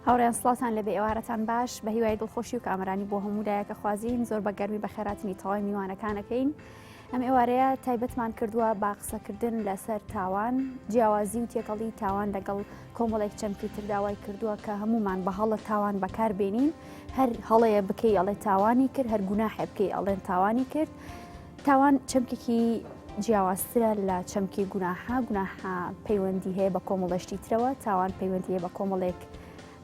هاوڕێیان سڵاتان لەبێ ئێوارەتان باش بە هیوای دڵخۆشی و کامەرانی بۆ هەموو لایەکە خوازین زۆر بە گەرمی بە خێراتنی تەواوی میوانەکانەکەین. ئەم ئێوارەیە تایبەتمان کردووە با قسەکردن لەسەر تاوان، جیاوازی و تێکەڵی تاوان لەگەڵ کۆمەڵێک چەمکی تر داوای کردووە کە هەمومان بە هەڵە تاوان بەکاربێنین. هەر هەڵەیە بکەی ئەڵێ تاوانی کرد، هەر گوناحێ بکەی ئەڵێن تاوانی کرد. تاوان چەمکێکی جیاوازترە لە چەمکی گوناحە. گوناحە پەیوەندی هەیە بە کۆمەڵەشتی ترەوە، تاوان پەیوەندی هەیە بە کۆمەڵێک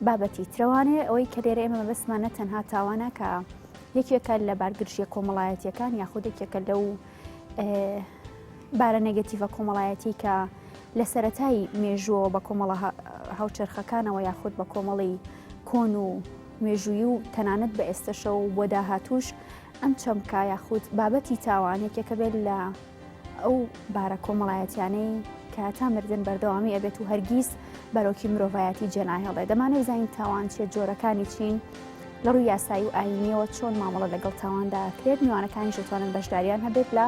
بابەتی ترەوانێ. ئەوەی کە لێرە ئێمە بەسمانە تەنها تاوانە کە یەکێکە لە بارگرژیە کۆمەڵایەتیەکان یاخود یەکێکە لەو بارە نێگەتیڤە کۆمەڵایەتی کە لە سەرەتای مێژووە بە کۆمەڵە هاوچەرخەکانەوە یاخود بە کۆمەڵی کۆن و مێژووی و تەنانەت بە ئێستەشە و بۆ داهاتوش ئەم چەمکە یاخود بابەتی تاوان یەکێکە بێت لە ئەو بارە کۆمەڵایەتیانەی کە تا مردن بەردەوامی ئەبێت و هەرگیز بەرەوکی مرۆڤایەتی جێناهێڵێ. دەمانێت بزانین تاوان چێت، جۆرەکانی چین، لە ڕووی یاسایی و ئاینیەوە چۆن مامەڵە لەگەڵ تاواندا کرێت. میوانەکانی دەتوانن بەشداریان هەبێت لە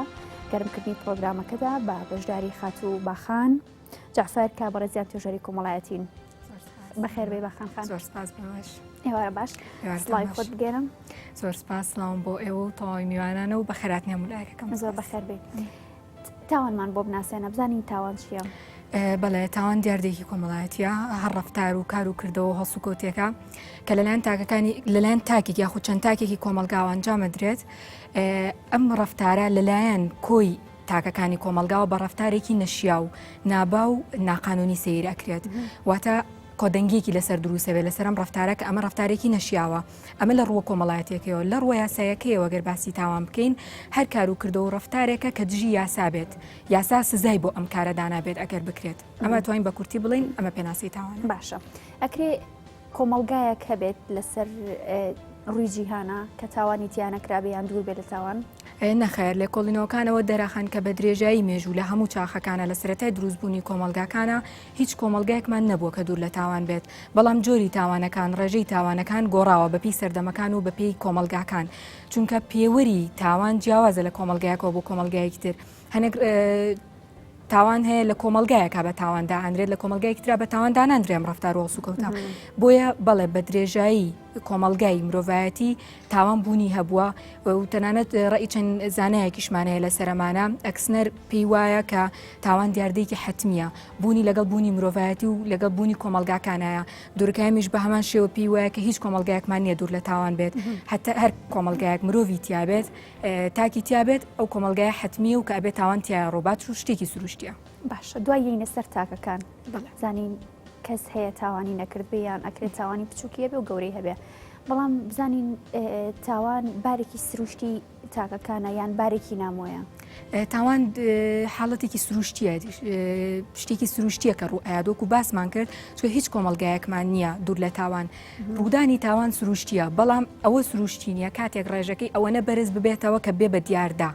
گەرمکردنی پرۆگرامەکەدا بە بەشداری خاتوو باخان. جعفەر کابڕێزیان توێژەری کۆمەڵایەتین. بەخێر بێ باخان خان. زۆر سپاس بەوەش. ئێوارە باش. سڵاوی خۆت بگێرم. زۆر سپاس، سڵاوم بۆ ئێوە و تەواوی میوانانە و بەخێراتنی هەموو لایەکەکەم. زۆر بەخێر بێ. تاوانمان بۆ بناسێنە بزانین تاوان چییە؟ بەڵێ تاوان دیاردێکی کۆمەڵایەتیە، هەر ڕەفتار و کار و کردەوە هەڵس و کەوتێکە کە لەلایەن تاکێک یاخود چەند تاکێکی کۆمەلگاوە ئەنجامە درێت. ئەم ڕەفتارە لەلایەن کۆی تاکەکانی کۆمەلگاوە بە ڕەفتارێکی نەشیا و نابا و ناقانونی سەیر ئەکرێت. واتە کۆدەنگێکی لەسەر دروسەوێت لەسەر ئەم ڕەفتارە کە ئەمە ڕەفتارێکی نەشیاوە. ئەمە لە ڕووە کۆمەڵایەتێکەوە، لە ڕووە یاسایەکەیەوە گەر باسی تاوان بکەین هەر کار و کردەوە ڕەفتارێکە کە دژی یاسا بێت، یاسا سزای بۆ ئەم کارەدانا بێت ئەگەر بکرێت. ئەمە توانین بە کورتی بڵین ئەمە پێناسی تاوان. باشە، ئەکرێ کۆمەلگایەک هەبێت لەسەر ڕووی جیهانە کە تاوانی تیانەکرابێ یان دوور بێت لە تاوان؟ نەخێر، لە کۆڵینەوەکانەوە دەراخان کە بە درێژایی مێژوو لە هەموو چاخەکانە لە سەرەتای دروستبوونی کۆمەلگاکانە هیچ کۆمەلگایەکمان نەبووە کە دوور لە تاوان بێت. بەڵام جۆری تاوانەکان، ڕێژەی تاوانەکان گۆڕاوە بەپی سەردەمەکان و بەپی کۆمەلگاکان، چونکە پێوەری تاوان جیاوازە لە کۆمەلگایەکەوە بۆ کۆمەلگایەکی تر. هەنێک تاوان هەیە لە کۆمەلگایەکە بە تاواندا ئەندرێت، لە کۆمەلگایەکی ترا بە تاواندا ناندرێم ڕەفتار و هەڵسوکەوتە. بۆیە بەڵێ بە درێژایی کۆمەلگای مرۆڤایەتی تاوان بوونی هەبووە و تەنانەت ڕێی چەند زانایەکیشمانەیە لە سەرەمانە ئەکسنەر پێی وایە کە تاوان دیاردەیەکی حتمیە بوونی لەگەڵ بوونی مرۆڤایەتی و لەگەڵ بوونی کۆمەلگاکانایە. دوورگایمیش بە هەمان شێوە پێی وایە کە هیچ کۆمەلگایەکمان نییە دوور لە تاوان بێت. حتا هەر کۆمەلگایەک مرۆڤی تیابێت تاکی تیابێت ئەو کۆمەلگایە حتمیە و کە ئەبێت تاوان تیایە ڕۆبات و شتێکی سروشتیە. باشە، دوای یینە سەر تاکەکان زانین کەس هەیە تاوانی نەکرد بیان ئەکرێت تاوانی بچووکیە بێ و گەورەی هەبێ. بەڵام بزانین تاوان بارێکی سروشتی تاکەکانە یان بارێکی نامۆیە؟ تاوان حاڵەتێکی سروشتیە، شتێکی سروشتیە کە ڕوئایدۆک و باسمان کرد، چۆ هیچ کۆمەلگایەکمان نییە دوور لە تاوان. ڕوودانی تاوان سروشتیە، بەڵام ئەوە سروشتی نییە کاتێک ڕێژەکەی ئەوەنە بەرز ببێتەوە کە بێ بە دیاردا.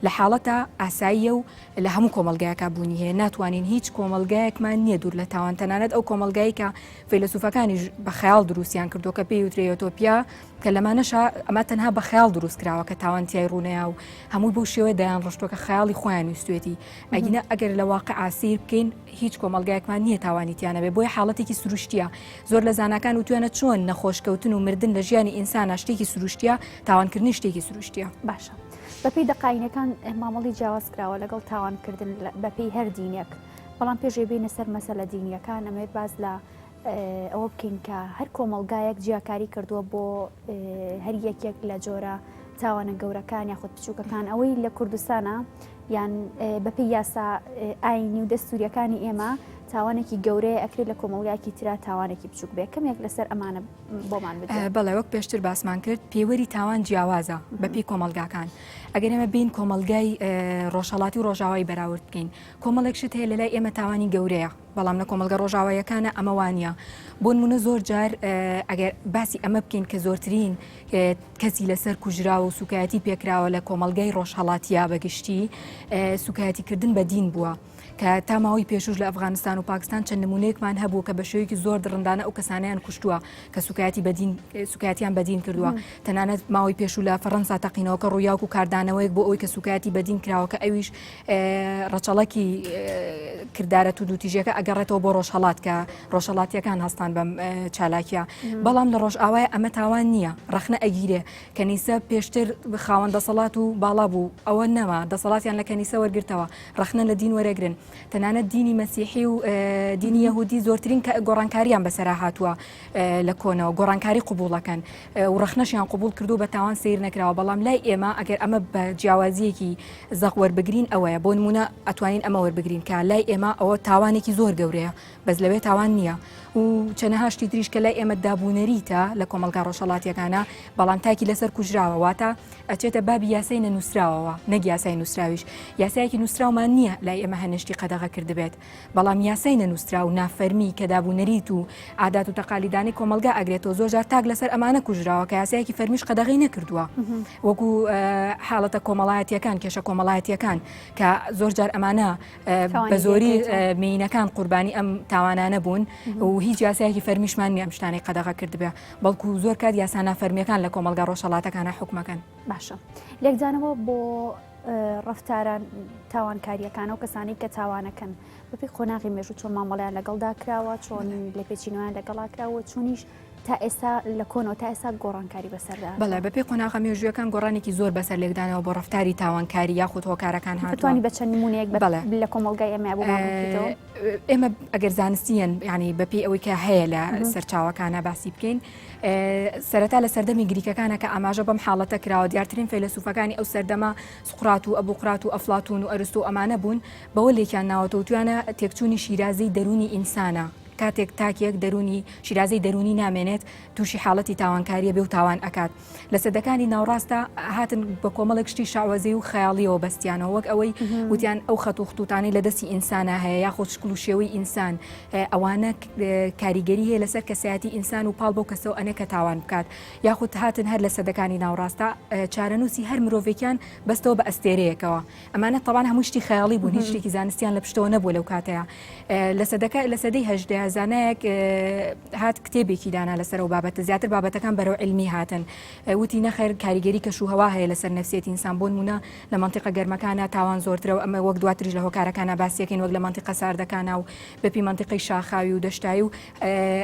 لە حاڵەتە ئاساییە و لە هەموو کۆمەلگایەکە بوونی هەیە، ناتوانین هیچ کۆمەلگایەکمان نییە دوور لە تاوان. تەنانەت ئەو کۆمەلگایی کە فەیلسوفەکانیش بە خەیاڵ دروستیان کردو کە پێی وترێ ئۆتۆپیا، کە لەمانەشە ئەمە تەنها بە خەیاڵ دروست کراوە کە تاوانتیای ڕوونەیە و هەموو بەو شێوەیە دەیان ڕۆشتووە کە خەیاڵی خۆیان ویستوێتی. ئەگینە ئەگەر لە واقع سیر بکەین هیچ کۆمەلگایەکمان نییە تاوانیتیانە بێ. بۆیە حاڵەتێکی سروشتیە. زۆر لە زانکان وتوانە چۆن نەخۆشکەوتن و مردن لە ژیانی ئینسانە شتێکی سروشتیە، تاوانکردنی شتێکی سروشتیە. باشە، بەپێی دەقاینەکان مامەڵی جیاواز کراوە لەگەڵ تاوانکردن بەپێی هەر دینێک. بەڵام پێشێ بینە سەر مەسەلە دینیەکان ئەمێت باز لە ئەوە بکەین کە هەر کۆمەلگایەک جیاکاری کردووە بۆ هەر یەکێک لە جۆرە تاوانە گەورەکان یاخود بچووکەکان. ئەوەی لە کوردستانە یان بەپێی یاسا ئاینی و دەستوریەکانی ئێمە تاوانێکی گەورەیە ئەکرێت لە کۆمەلگایەکی ترا تاوانێکی بچووک بێ. کەمێک لەسەر ئەمانە بۆمان بدەن. بەڵێ وەک پێشتر باسمان کرد پێوەری تاوان جیاوازە بەپێی کۆمەلگاکان. ئەگەر ئێمە بین کۆمەلگای ڕۆژهەڵاتی و ڕۆژاوایی بەراورد بکەین، کۆمەڵێک شت هەیە لەلای ئێمە تاوانی گەورەیە، بەڵام لە کۆمەلگا ڕۆژاواییەکانە ئەمە وانە. بۆ نمونە زۆر جار ئەگەر باسی ئەمە بکەین کە زۆرترین کەسی لەسەر کوژراوە و سوکایەتی پێکراوە لە کۆمەلگای ڕۆژهەڵاتیە بەگشتی سوکایەتیکردن بە دین بووە، کە تا ماوەی پێشوش لە ئەفغانستان ئەفغانستان و پاکستان چەند نمونەیەکمان هەبوو کە بە شێوەیەکی زۆر دڕندانە ئەو کەسانیان کوشتووە کە سوکایەتیان بەدین کردووە تەنانەت ماوەی پێشوو لە فەڕەنسا تەقینەوە کە ڕوویاوک و کاردانەوەیەک بۆ ئەوی کە سوکایەتی بەدین کراوە کە ئەویش ڕەچەڵەکی کردارە تو دووتیژەکە ئەگەڕێتەوە بۆ ڕۆژهەڵات کە ڕۆژهەڵاتیەکان هەستان بەم چالاکیە بەڵام لە ڕۆژ ئاوایە ئەمە تاوان نییە ڕەخنە ئەگیرێ کەنیسە پێشتر خاوەن دەسەڵات و باڵا بوو ئەوە نەما دەسەڵاتیان لە کەنیسە وەرگرتەوە ڕەخنە لە دین وەرەگرن تەنانەت دینی مەسیحی و دینی یەهودی زۆرترین گۆڕانکاریان بەسەرا هاتووە لە کۆنەوە گۆڕانکاری قوبوڵەکەن و ڕەخنەشیان قوبول کردو بە تاوان سیر نەکراوە بەڵام لای ئێمە ئەگەر ئەمە بە جیاوازیەکی زەق وەربگرین ئەوەیە بۆ نمونە ئەتوانین ئەمە وەربگرین کە لای ئێمە ئەوە تاوانێکی زۆر گەورەیە بەس لەوێ تاوان نییە و چەنەها شتی تریش کە لای ئێمە دابوونەریتە لە کۆمەلگا ڕۆژهەڵاتیەکانە بەڵام تاکی لەسەر کوژراوە واتە ئەچێتە بابی یاسای نەنووسراوەوە نەک یاسای نووسراویش یاسایەکی نووسراومان نییە لای ئێمە هەنشتی قەدەغە کردبێت بەڵام یاسای نەنووسرا و نافەرمی کە دابوونەریت و عادات و تەقالیدانی کۆمەلگا ئەگرێتەوە زۆر جار تاک لەسەر ئەمانە کوژراوە کە یاسایەکی فەرمیش قەدەغی نەکردووە وەکو حاڵەتە کۆمەڵایەتیەکان کێشە کۆمەڵایەتیەکان کە زۆر جار ئەمانە بە زۆری مینەکان قوربانی ئەم تاوانانە بوون و هیچ یاسایەکی فەرمیشمان نیە ئەم شتانەی قەدەغە کردبێ بەڵکو زۆر کات یاسا نافەرمیەکان لە کۆمەلگا ڕۆژهەڵاتەکانە حکومەکەن باشە لێکجانەوە بۆ ڕەفتاران تاوانکاریەکان و کەسانی کە تاوانەکەن بەپی خۆناغی مێژوو چۆن مامەڵیان لەگەڵدا کراوە چۆن لە پێچینەوەیان لەگەڵا کراوە چۆنیش تا ئێستا لە کۆنەوە تا ئێستا گۆڕانکاری بەسەردا بەڵێ بەپێی قۆناغە مێژوویەکان گۆڕانێکی زۆر بەسەر لێکدانەوە بۆ ڕەفتاری تاوانکاری یاخود هۆکارەکان هاتووە بە چەند نمونەیەک لە کۆمەلگای ئێمە بۆ ئێمە ئەگەر زانستیان ینی بەپێی ئەوەی کە هەیە لە سەرچاوەکانە باسی بکەین سەرەتا لە سەردەمی گریکەکانە کە ئاماژە بەم حاڵەتە کراوە دیارترین فەیلسوفەکانی ئەو سەردەما سقرات و ئەبوقرات و ئەفلاتون و ئەرستۆ ئەمانە بوون بەوە لێکیان ناوەتەوە توانە تێکچوونی شیرازەی دەرونی ئینسانە کاتێک تاکێک دەرونی شیرازەی دەرونی نامێنێت تووشی حاڵەتی تاوانکاریە بێ و تاوان ئەکات لە سەدەکانی ناوڕاستە هاتن بە کۆمەڵێک شتی شعوەزەی و خەیاڵیەوە بەستیانەوە وەک ئەوەی وتیان ئەو خەت و خطوطانەی لە دەستی ئینسانە هەیە یاخۆ شکل و شێوەی ئینسان ئەوانە کاریگەری هەیە لەسەر کەسایەتی ئینسان و پاڵ بۆ کەسەوە ئەنێ کە تاوان بکات یاخود هاتن هەر لە سەدەکانی ناوڕاستە چارەنووسی هەر مرۆڤێکیان بەستەوە بە ئەستێرەیەکەوە ئەمانە تەبان هەموو شتی خەیاڵی بوون هیچ شتێکی زانستیان لە پشتەوە نەبوو لەو کاتەیە لە سەدەی هەژدە زانایەک هات کتێبێکی دانا لەسەر و بابەتە زیاتر بابەتەکان بەرەو علمی هاتن وتی نەخێر کاریگەری کەشوهەوا هەیە لەسەر نەفسیەتی ئینسان بۆ نمونە لە مەنتیقە گەرمەکانە تاوان زۆرترەوە ئەمە وەک دواتریش لە هۆکارەکانە باسیەکەین وەک لە مەنتیقە ساردەکانە و بەپی مەنتیقەی شاخاوی و دەشتایی و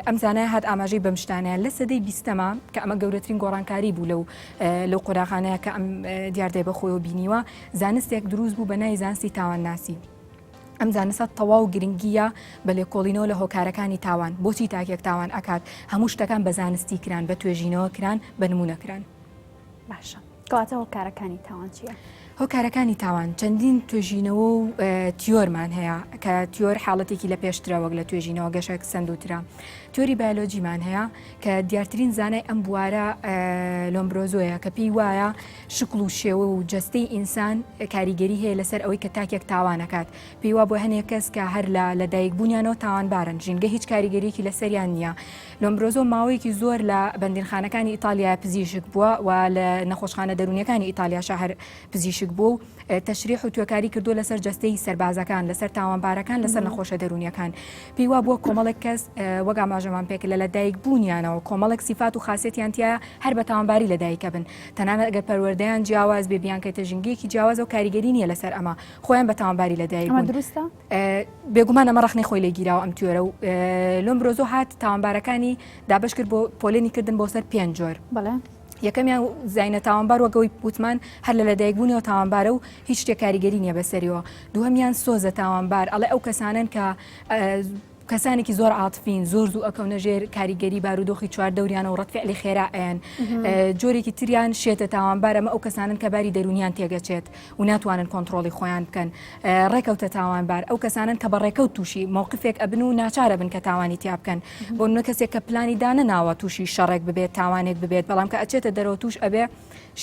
ئەم زانایە هات ئاماژەی بەم شتانەیە لە سەدەی بیستەمە کە ئەمە گەورەترین گۆڕانکاری بوو لەو قۆراخانەیە کە ئەم دیاردەی بەخۆیەوە بینیوە زانستێک دروست بوو بە ناوی زانستی تاوانناسی ئەم زانستە تەواو گرنگیە بە لێکۆڵینەوە لە هۆکارەکانی تاوان بۆچی تاکێک تاوان ئەکات هەموو شتەکان بە زانستی کران بە توێژینەوە کران بە نمونەکران باشە کەواتە هۆکارەکانی تاوان چییە؟ هۆکارەکانی تاوان چەندین توێژینەوە و تیۆرمان هەیە کە تیۆر حاڵەتێکی لە پێشترە وەک لە توێژینەوە گەشێک سندوترا تیۆری بایۆلۆجیمان هەیە کە دیارترین زانای ئەم بوارە لۆمبرۆزۆیە کە پێی وایە شکل و شێوە و جەستەی ئینسان کاریگەری هەیە لەسەر ئەوەی کە تاکێک تاوانەکات پێی وا بۆ هەنێک کەس کە هەر لە دایکبوونیانەوە تاوانبارن ژینگە هیچ کاریگەریەکی لەسەریان نییە لۆمبرۆزۆ ماوەیەکی زۆر لە بەندیخانەکانی ئیتالیا پزیشک بووە و لە نەخۆشخانە دەرونیەکانی ئیتالیا شەهر پزیشک بوو و تەشریح و توێکاری کردو لەسەر جەستەی سەربازەکان لەسەر تاوانبارەکان لەسەر نەخۆشە دەرونیەکان پێی وا بووە کۆمەڵێک کەس وەک ئاماژەمان پێکرد لە دایک بوونیانەوە کۆمەڵێک سیفات و خاصێتیان تایە هەر بە تاوانباری لە دایکە بن تەنانەت ئەگەر پەروەردەیان جیاواز بێ بیانکەیتە ژینگەیەکی جیاواز و کاریگەری نییە لەسەر ئەمە خۆیان بە تاوانباری لە دایک بوون دروستە بێگومان ئەمە ڕەخنەی خۆی لێگیراوە ئەم تیۆرە و لۆمبرۆزۆ هات تاوانبارەکانی دابش کرد بۆ پۆلێنی کردن بۆ سەر 5 جۆر یەکەمیان زینە تاوانبار وەگەوەی وتمان هەر لە لەدایکبوونیەوە تاوانبارە و هیچ شتێک کاریگەری نییە بەسەریەوە دووهەمیان سۆزە تاوانبار ئەڵێ ئەو کەسانن کە کەسانێکی زۆر عاتفین زۆر زوو ئەکەونە ژێر کاریگەری بارودۆخی چواردەوریانە و ڕەتفعلی خێرائیان جۆرێکی تریان شێتە تاوانبار ئەمە ئەو کەسانن کە باری دەرونیان تێگەچێت و ناتوانن کۆنتترۆلی خۆیان بکەن ڕێکەوتە تاوانبار ئەو کەسانن کە بە ڕێکەوت تووشی مووقفێک ئەبن و ناچارە بن کە تاوانی تیا بکەن بۆ نوە کەسێک کە پلانی دانە ناوە تووشی شەڕێک ببێت تاوانێک ببێت بەڵام کە ئەچێتە دەرەوە توش ئەبێ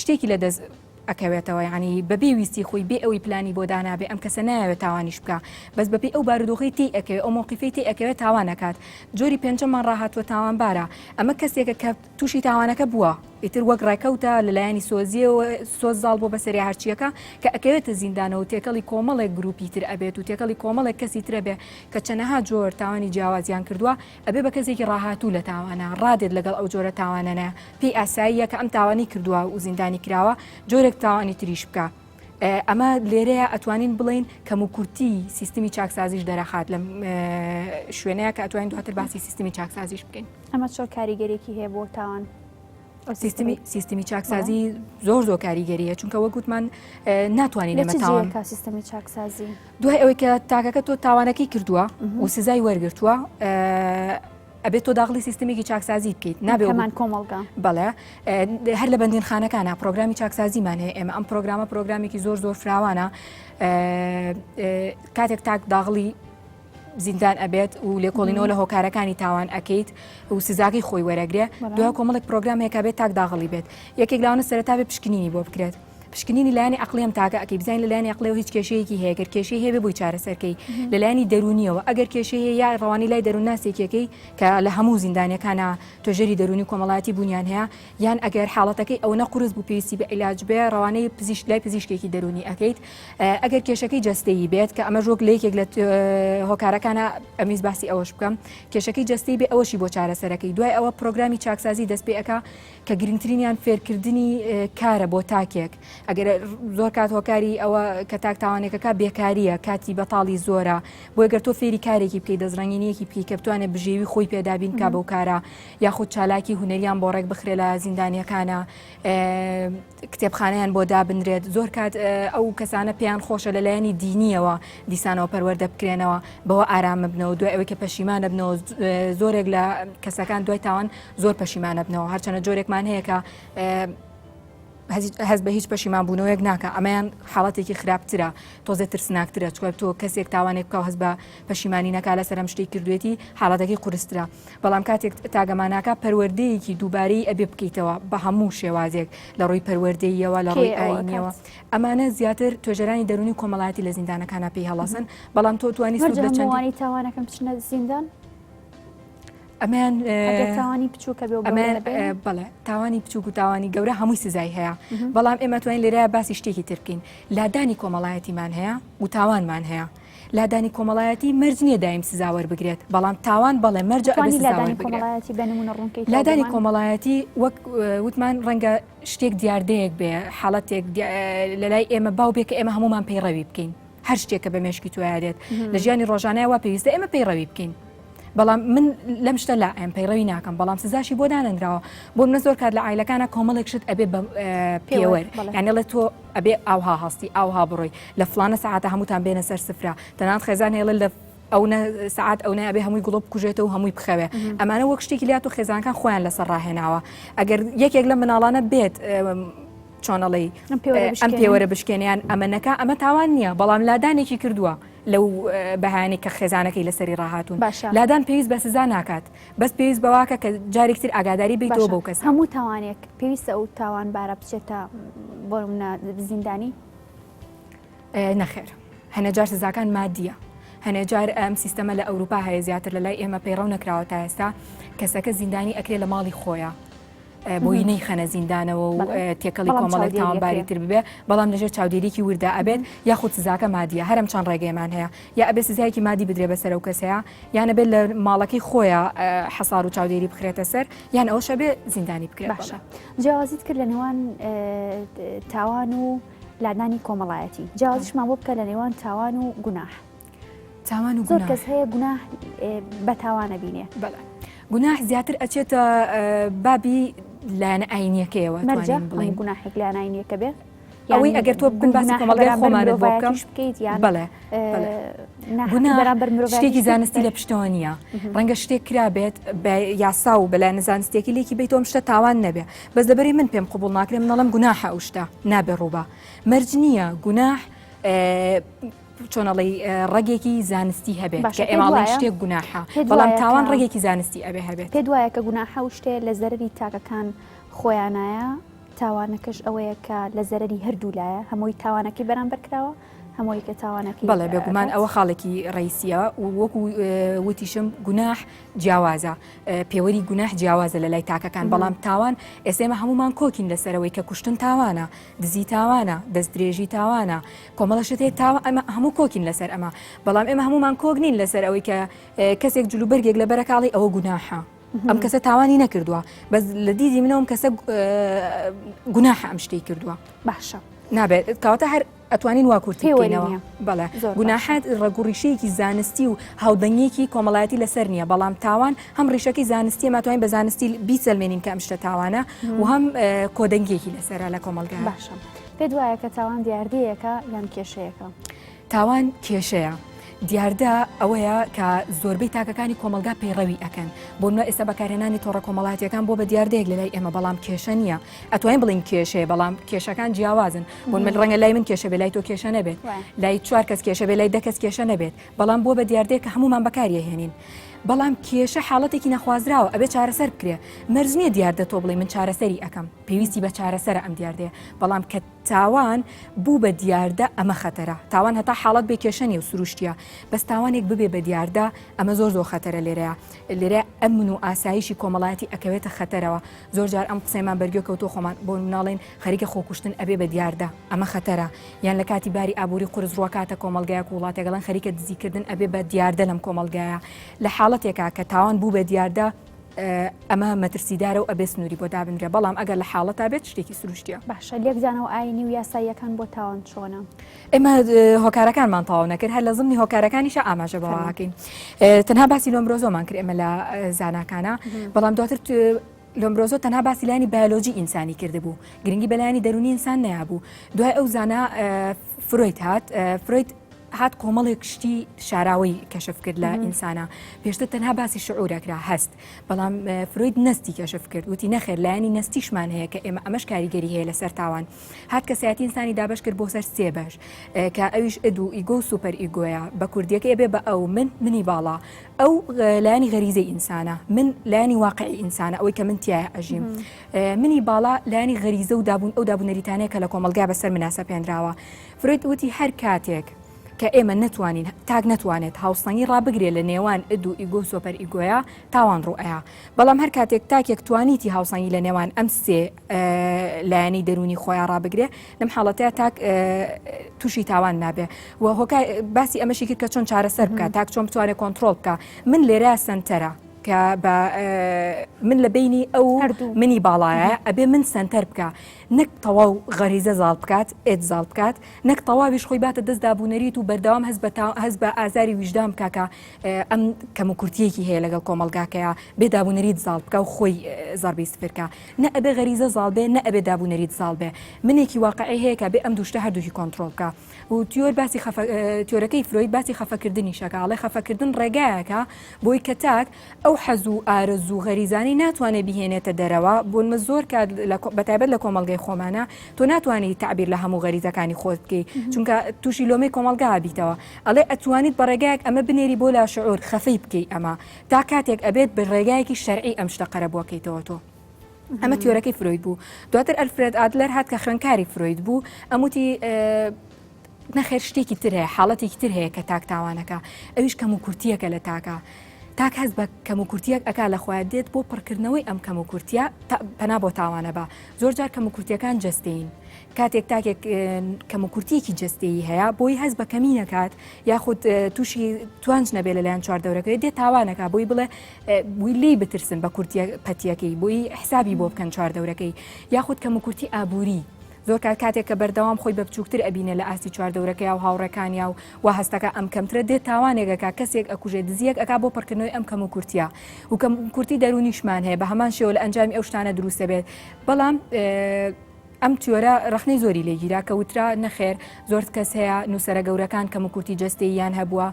شتێکی لە دەست ئەکەوێتەوە ینی بەبێ ویستی خۆی بێ ئەوی پلانی بۆ دانابێ ئەم کەسە نایەوێت تاوانیش بکە بەس بەپێ ئەو بارودۆخی تی ئەکەوێت ئەو مووقفی تی ئەکەوێت تاوانەکات جۆری پێنجەمان ڕاهاتوە تاوانبارە ئەمە کەسێکە کە تووشی تاوانەکە بووە ئیتر وەک ڕێکەوتە لەلایەنی سۆزیەوە سۆزاڵ بۆ بەسەری هەرچیەکە کە ئەکەوێتە زیندانەوە تێکەڵی کۆمەڵێک گروپی تر ئەبێت و تێکەڵی کۆمەڵێک کەسی ترە بێ کە چەنەها جۆر تاوانی جیاوازیان کردووە ئەبێ بە کەسێکی ڕاهاتوو لە تاوانە ڕادێت لەگەڵ ئەو جۆرە تاوانەنە پێی ئاساییە کە ئەم تاوانی کردووە و زیندانی کراوە جۆرێک تاوانی تریش بکە. ئەمە لێرەیە ئەتوانین بڵین کەم و کورتی سیستمی چاکسازیش دەرەخات لە شوێنەیە کە ئەتوانین دواتر باسی سیستمی چاکسازیش بکەین. ئەمە چۆن کاریگەرێکی هەیە بۆ تاوان سیستمی چاکسازی زۆر کاریگەریە چونکە وەگوتمان ناتوانین ئێمە تاوان سیستمی چاکسازی دوای ئەوەی کە تاکەکە تۆ تاوانەکەی کردووە و سزای وەرگرتووە ئەبێت تۆ داغڵی سیستمێکی چاکسازی بکەیت نابێمان کۆمەڵگا بەڵێ هەر لە بەندێنخانەکانە پرۆگرامی چاکسازیمان هەیە ئێمە ئەم پرۆگرامێکی زۆر فراوانە کاتێک تاک داغڵی زیندان ئەبێت و لێکۆڵینەوە لە هۆکارەکانی تاوان ئەکەیت و سزاکەی خۆی وەرەگرێ دوای کۆمەڵێک پرۆگرامێکە بێت تاک داغڵی بێت یەکێک لاونە سەرەتا بێ پشکنینی بۆ بکرێت پشکنینی لایانی عقلیم تاکە ئەکەی بزانین لە لایانی عقلەوە هیچ کێشەیەکی هەیە گەر کێشەی هەیە بۆی چارەسەرکەی لە لایانی دەرونیەوە ئەگەر کێشەی هەیە یا ڕەوانی لای دەروون ناسێکەکەی کە لە هەموو زیندانیەکانە توێژەری دەرونی کۆمەڵایەتی بوونیان هەیە یان ئەگەر حاڵەتەکەی ئەو نەقورس بوو پێویستی بە عیلاج بێ ڕەوانەی لای پزیشکێکی دەرونی ئەکەیت ئەگەر کێشەکەی جەستەیی بێت کە ئەمە ژۆک لە یەکێک لە هۆکارەکانە ئەمیز باسی ئەوەش بکەم کێشەکەی جەستەی بێ ئەوەشی بۆ چارەسەرەکەی دوای ئەوە پرۆگرامی چاکسازی دەست پێ ئەکا کە گرنگترینیان فێرکردنی کارە بۆ تاکێک ئەگەر زۆر کات هۆکاری ئەوە کە تاک تاوانێکەکە بێکاریە کاتی بەتاڵی زۆرە بۆ گەر تۆ فێری کارێکی بکەیت دەزڕنگینیەکی بکەیت کە بتوانێت بژێوی خۆی پێدابین کا بەو کارە یاخود چالاکی هونەریان بۆ ڕێک بخرێ لە زیندانیەکانە کتێبخانەیان بۆ دابنرێت زۆر کات ئەو کەسانە پێیان خۆشە لەلایەنی دینیەوە دیسانەوە پەروەردە بکرێنەوە بەوە ئارامە بنەوە دوای ئەوەی کە پەشیمانە بنەوە زۆرێک لە کەسەکان دوای تاوان زۆر پەشیمانە بنەوە هەرچەنە جۆرێکمان هەیە کە هەز بە هیچ پەشیمان بوونەوەیەک ناکە ئەمەیان حاڵەتێکی خراپترە تۆزێت ترسناکترە چکە تۆ کەسێک تاوانێک بکە هەز بە پەشیمانی نەکا لەسەر ئەم شتەی کردوێتی حاڵەتێکی قورسترە بەڵام کاتێک تاگەماناکە پەروەردەیەکی دووبارەی ئەبێ بکەیتەوە بە هەموو شێوازێک لە ڕووی پەروەردەیەوە لە ڕووی ئاینیەوە ئەمانە زیاتر توێژەرانی دەرونی کۆمەڵایەتی لە زیندانەکانە پێی هەڵەسن بەڵام تۆ توانی هەمووانی تاوانەکەم بچنە زیندان ئەمان تاوانی بچووکە بەڵێ تاوانی بچووک و تاوانی گەورە هەمووی سزای هەیە بەڵام ئێمە توانین لێرە باسی شتێکی تر بکەین لادانی کۆمەڵایەتیمان هەیە و تاوانمان هەیە لادانی کۆمەڵایەتی مەرج نییە دایم سزا وەربگرێت بەڵام تاوان بەڵێ مەرجە لادانی کۆمەڵایەتی وەک وتمان ڕەنگە شتێک دیاردەیەک بێ حاڵەتێک لە لای ئێمە باو بێ کە ئێمە هەمومان پەیڕەوی بکەین هەر شتێکە بە مێشکی توایدێت لە ژیانی ڕۆژانەیە وا پێویستە ئێمە پەیڕەوی بکەین بەڵام من لەم شتە لا ئەم پەیڕەوی ناکەم بەڵام سزاشی بۆ دانەنراوە بۆ منە زۆر کات لە ئایلەکانە کۆمەڵێک شت ئەبێ پێوەر یانە لە تۆ ئەبێ ئاوها هەستی ئاوها بڕۆی لە فلانە سەعاتە هەمووتان بێنە سەر سفرە تەنانەت خێزان هێڵە لە ئەو سعات ئەو نابێ هەمووی گوڵۆ بکوژێتەوە هەمووی بخەوێ ئەمانە وەک شتێکی لات و خێزانەکان خۆیان لەسەر ڕاهێناوە ئەگەر یەکێک لە مناڵانە بێت چۆنەڵی ئەم پێوەرە بشکێنیان ئەمەنەکە ئەمە تاوان نییە بەڵام لادانێکی کردووە لەو بەهانەی کە خێزانەکەی لەسەری ڕاهاتون لادان پێویست بە سزا ناکات بەس پێویست بەواکە کە جارێکتر ئاگاداری بیتەوە بەو کەس هەموو تاوانێک پێویستە ئەو تاوان بارە بچێتە بۆ زیندانی نەخێر هەنەجار سزاکان مادیە هەنێجار ئەم سیستەمە لە ئەوروپا هەیە زیاتر لە لای ئێمە پەیڕەو نەکراوە تا ئێستا کەسەکە زیندانی ئەکرێ لە ماڵی خۆیە بۆی نەیخەنە زیندانەوە و تێکەڵی کۆمەڵی تاوانباری تر ببێ بەڵام لەژێر چاودێریکی وردە ئەبێت یاخود سزاکە مادیە هەرم چەند ڕێگەیمان هەیە یا ئەبێ سزایەکی مادی بدرێ بەسەر ئەو کەسەیە یانە بێت لە ماڵەکەی خۆیە حەسار و چاودێری بخرێتە سەر یان ئەوشە بێ زیندانی بکرێت باشە جیاوازیت کرد لە نێوان تاوان و لادانی کۆمەڵایەتی جیاوازیشمان بۆ بکە لە نێوان تاوان و گوناح تاوان و زۆر کەس هەیە گوناح بە تاوانە بینێ گوناح زیاتر ئەچێتە بابی لایەنە ئاینیەکەیەوە بڵین گوناحێک لایەنە ئاینیەکە بێ ئەوەی ئەگەر تۆ بن باسی کۆمەڵگەی خۆمانت بۆ بکەم بڵێ شتێکی زانستی لە پشتەوە نییە ڕەنگە شتێک کرا بێت بە یاسا و بەلایەنە زانستێکی لێکی بیتەوە شتە تاوان نەبێ بەس دەبەری من پێم قبول ناکرێت منەڵم گوناحە ئەو شتە نابێ ڕووبە مەرج نییە گوناح چۆنەڵی ڕێگێکی زانستی هەبێت کە ئێماڵی شتێک گوناحە بەڵام تاوان ڕێگێکی زانستی ئەبێ هەبێت پێ دوایە کە گوناحە و شتێ لە زەرری تاکەکان خۆیانایە تاوانەکەش ئەوەیە کە لە زەرری هەردوو لایە هەمووی تاوانەکەی بەرامبەر کراوە هەمووی کە تاوانەکەی بەڵێ بێگومان ئەوە خاڵێکی ڕیسیە و وەکو وتیشم گوناح جیاوازە پێوەری گوناح جیاوازە لە لای تاکەکان بەڵام تاوان ئێسێمە هەمومان کۆکین لەسەرەوەی کە کوشتن تاوانە دزی تاوانە دەست درێژی تاوانە کۆمەڵەشت ئەمە هەموو کۆکین لەسەر ئەمە بەڵام ئێمە هەمومان کۆگنین لەسەر ئەوەی کە کەسێک جلوبەرگێک لە بەرەکاڵی ئەوە گوناحە ئەم کەسە تاوانی نەکردووە بەس لە دیدی منەوەم کەسە گوناحە ئەم شتەی کردووە باشە نابێت کەواتە هەر ئەتوانین واکوورتیەوە بەڵێ گوناحات ڕێگوڕیشەیەکی زانستی و هاودەنگێکی کۆمەڵایەتی لەسەر نییە بەڵام تاوان هەم ڕیشەکەی زانستی ماتوانین بە زانستی بیسەلمێنین کە ئەم شتە تاوانە و هەم کۆدەنگێکی لەسەرە لە کۆمەلگا باشە پێ وایە کە تاوان دیاردەیەکە یان کێشەیەەکە تاوان کێشەیە دیاردە ئەوەیە کە زۆربەی تاکەکانی کۆمەلگا پەیڕەوی ئەکەن بۆ نوە ئێستا بەکارهێنانی تۆڕە کۆمەڵاتیەکان بۆ بە دیاردەیەک لە لای ئێمە بەڵام کێشە نییە ئەتوانین بڵین کێشەیە بەڵام کێشەکان جیاوازن بۆ من ڕەنگە لای من کێشە بێ لای تۆ کێشە نەبێت لای 4 کەس کێشە بێ لای 10 کەس کێشە نەبێت بەڵام بۆ بە دیاردەیە کە هەمومان بەکاریە هێنین بەڵام کێشە حاڵەتێکی نەخوازراوە ئەبێ چارەسەر بکرێ مەرج نییە دیاردە تۆ بڵێ من چارەسەری ئەەکەم پێویستی بە چارەسەرە ئەم دیاردەیە بەڵام کە تاوان بوو بە دیاردە ئەمە خەتەرە تاوان هەتا حاڵەت بێ کێشەنی و سروشتیە بەس تاوانێک ببێ بە دیاردە ئەمە زۆر خەتەرە لێرە ئەمن و ئاسایشی کۆمەڵایەتی ئەکەوێتە خەتەرەوە زۆر جار ئەم قسەیمان بەرگێ کەوتۆ خۆمان بۆ مناڵێن خەریکە خۆکوشتن ئەبێ بە دیاردە ئەمە خەتەرە یان لە کاتی باری ئابووری قورس ڕوەکاتە کۆمەلگایە وڵاتێگەڵەن خەریکە دزیکردن ئەبێ بە دیاردە لەم کۆمەلگایە لە حاڵەتێکا کە تاوان بوو بە دیاردە ئەمە مەترسیدارە و ئەبێ سنووری بۆ دابنرێ بەڵام ئەگەر لە حاڵەتا بێت شتێکی سروشتیە باشە لێکدانەوە ئاینی و یاساییەکان بۆ تاوان چۆنە ئێمە هۆکارەکانمان تاوا نەکرد هەر لە زمانی هۆکارەکانیشە ئاماژە بەواکەین تەنها باسی لۆمبرۆزۆمان کرد ئێمە لە زاناکانە بەڵام دواتر لۆمبرۆزۆ تەنها باسی لایانی بایۆلۆژی ئینسانی کردبوو گرنگی بەلایانی دەرونی ئینسان نەیابوو دوای ئەو زانا فرۆید فرۆید هات کۆمەڵێک شتی شاراوی کەشف کرد لە ئینسانە پێشتر تەنها باسی شعورەکرا هەست بەڵام فرۆید نستی کەشف کرد وتی نەخێر لایانی نستیشمان هەیە کە ئێمە ئەمەش کاریگەری هەیە لەسەر تاوان هات کەسایەتی ئینسانی دابش کرد بۆ سەر 3 بەش کە ئەویش ئەد و ئیگۆ و سوپەر ئیگۆیە بە کوردیەکە ئەبێ بە ئەو منی باڵا ئەو لایانی غەریزەی ئینسانە من لایانی واقعی ئینسانە ئەوەی کە من تایە ئەژیم منی باڵا لایانی غەریزە و دابوون ئەو دابوونەریتانەیە کە لە کۆمەلگا بەسەر مناسە پێنراوە فرۆید وتی هەر کاتێک کە ئێمە نتوانین تاک نتوانێت هاوسەنگی ڕابگرێ لە نێوان ئەد و ئیگۆ سۆپەر ئیگۆیە تاوان ڕوئەیە بەڵام هەر کاتێک تاکێک توانیتی هاوسەنگی لە نێوان ئەم 3 لایانی دەرونی خۆیان ڕابگرێ لەم حاڵەتەیە تاک تووشی تاوان نابێ و هۆکار باسی ئەمەشی کرد کە چۆن چارەسەر بکە تاک چۆن بتوانێت کۆنتترۆل بکە من لێرە سنتەرە کە من لە بینی ئەو منی باڵایە ئەبێ من سنتەر بکە نەک تەواو غەریزە زاڵ بکات ئێت زاڵ بکات نەک تەواویش خۆی باتە دەست دابوونەریت و بەردەوام هەز بە ئازاری ویژدان بکاکە ئەم کەموکورتیەکی هەیە لەگەڵ کۆمەلگاکەیە بێ دابوونەریت زاڵ بکە و خۆی زەربی سفرکە نە ئەبێ غەریزە زاڵ بێ نە ئەبێ دابوونەریت زاڵ بێ منێکی واقعی هەیە کە بێ ئەم دوشتە هەردووکی کۆنتترۆل بکە و تیۆر باسی تیۆرەکەی فرۆید باسی خەفەکردنی شەکاڵێ خەفەکردن ڕێگایەکە بۆی کە تاک ئەو حەز و ئارەزوو غەریزانی ناتوانێت بهێنێتە دەرەوە بۆنمە زۆر کات بەتایبەت لە کۆمەلگای خۆمانە تۆ ناتوانانی تعبیر لە هەموو غەریزەکانی خۆت بکەی چونکە تووشی لۆمەی کۆمەلگا بیتەوە ئەڵێ ئەتوانیت بە ڕێگایەک ئەمە بنێری بۆ لا شعور خەفەی بکەی ئەمە تا کاتێک ئەبێت بە ڕێگایەکی شەرعی ئەم شتە قەرە بۆکەیتەوە تۆ ئەمە تیۆرەکەی فرۆید بوو دواتر ئەلفرێد ئادلەر هات کە خوێندکاری فرۆید بوو ئەموتی نەخێر شتێکی تر هەیە حاڵەتێکی تر هەیە کە تاک تاوانەکە ئەویش کەموکورتیەکە لە تاکە تاک هەست بە کەموکورتیەک ئەکا لە خۆیان دێت بۆ پڕکردنەوەی ئەم کەموکورتیە پەنا بۆ تاوانە بە زۆر جار کەموکورتیەکان جەستین کاتێک تاکێک کەموکورتیەکی جەستەیی هەیە بۆی هەست بە کەمی نەکات یاخود تووشی توانج نەبێت لەلایەن چواردەورەکەی دێت تاوانەکە بۆی بڵێ بووی لی بترسن بە کورتیە پەتیەکەی بۆی حسابی بۆ بکەن چواردەورەکەی یاخود کەموکورتی ئابووری زۆر کاتێک کە بەردەوام خۆی بە بچووکتر ئەبینە لە ئاستی چواردەورەکەی و هاوڕەکانیا و هەستەکە ئەم کەمترە دێت تاوانێکەکە کەسێک ئەکوژێ دزیەک ئەکا بۆ پڕکردنەوەی ئەم کەموکورتیە و کەموکورتی دەرونیشمان هەیە بە هەمان شێوە لە ئەنجامی ئەو شتانە دروستە بێت بەڵام ئەم تیۆرە ڕخنەی زۆری لێگیرا کە وترا نەخێر زۆر کەس هەیە نووسەرە گەورەکان کەموکورتی جەستەییان هەبووە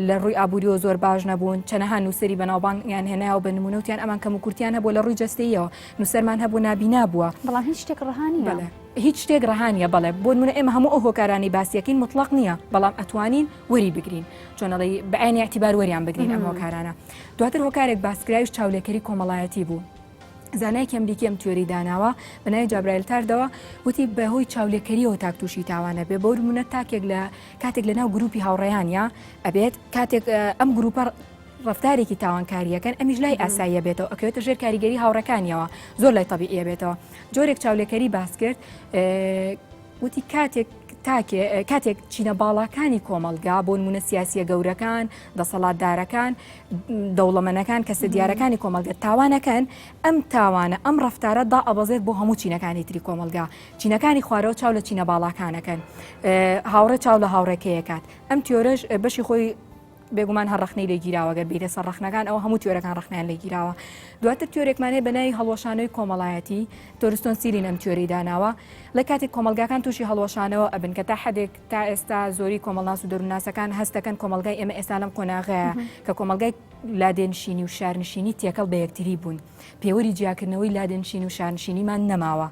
لە ڕووی ئابووریەوە زۆر باش نەبوون چەنەها نووسری بەناوبانگیان هێناوە بە نمونەوتیان ئەمان کەموکورتیان هەبووە لە ڕووی جەستەییەوە نووسەرمان هەبوو نابینا بووە بەڵام هیچ شتێک ڕەهانیە هیچ شتێک ڕەهانیە بەڵێ بۆ نمونە ئێمە هەموو ئەو هۆکارانی باسیەکەین مطلق نییە بەڵام ئەتوانین وەری بگرین چۆنەڵی بەعینی اعتیبار وەریان بگرین ئەم هۆکارانە دواتر هۆکارێک باسکرایش چاولێکەری کۆمەڵایەتی بوو زانایکی ئەمریکی ئەم تیۆری داناوە بەناوی جابرایل تاردەوە وتی بەهۆی چاولێکەریەوە تاکتوشی تاوانە بێ بۆ نمونە کاتێک لە ناو گروپی هاوڕێیانە ئەبێت کاتێک ئەم گروپە ڕفتارێکی تاوانکاریەکەن ئەمیش لای ئاساییە بێتەوە ئەکەوێتە ژێر کاریگەری هاوڕەکانیەوە زۆر لای تەبیعیە بێتەوە جۆرێک چاولێکەری باس کرد وتی کاتێک چینە باڵاکانی کۆمەلگا بۆ نمونە سیاسیە گەورەکان دەسەڵاتدارەکان دەوڵەمەنەکان کەسە دیارەکانی کۆمەلگا تاوانەکەن ئەم تاوانە ئەم ڕفتارە دا ئەبەزێت بۆ هەموو چینەکانی تری کۆمەلگا چینەکانی خوارەوە چاو لە چینە باڵاکانەکەن هاوڕێ چاو لە هاوڕێکەیەکات ئەم تیۆرەش بەشی خۆی بێگومان هەڕەخنەی لێگیراوەگەر بیرە سەرڕەخنەکان ئەوە هەموو تیۆرەکان ڕخنیان لێگیراوە دواتر تیۆرێکمانەیە بەناوی هەڵوەشانەوەی کۆمەڵایەتی تۆرستۆن سیرین ئەم تیۆری داناوە لە کاتێک کۆمەلگاکان تووشی هەڵوەشانەوە ئەبن کە تا حدێک تا ئێستا زۆری کۆمەڵناس و دەروناسەکان هەستەکەن کۆمەلگای ئێمە ئێستا لەم قۆناغەیە کە کۆمەلگای لادێنشینی و شارنشینی تێکەڵ بە یەکتری بوون پێوەری جیاکردنەوەی لادێنشین و شارنشینیمان نەماوە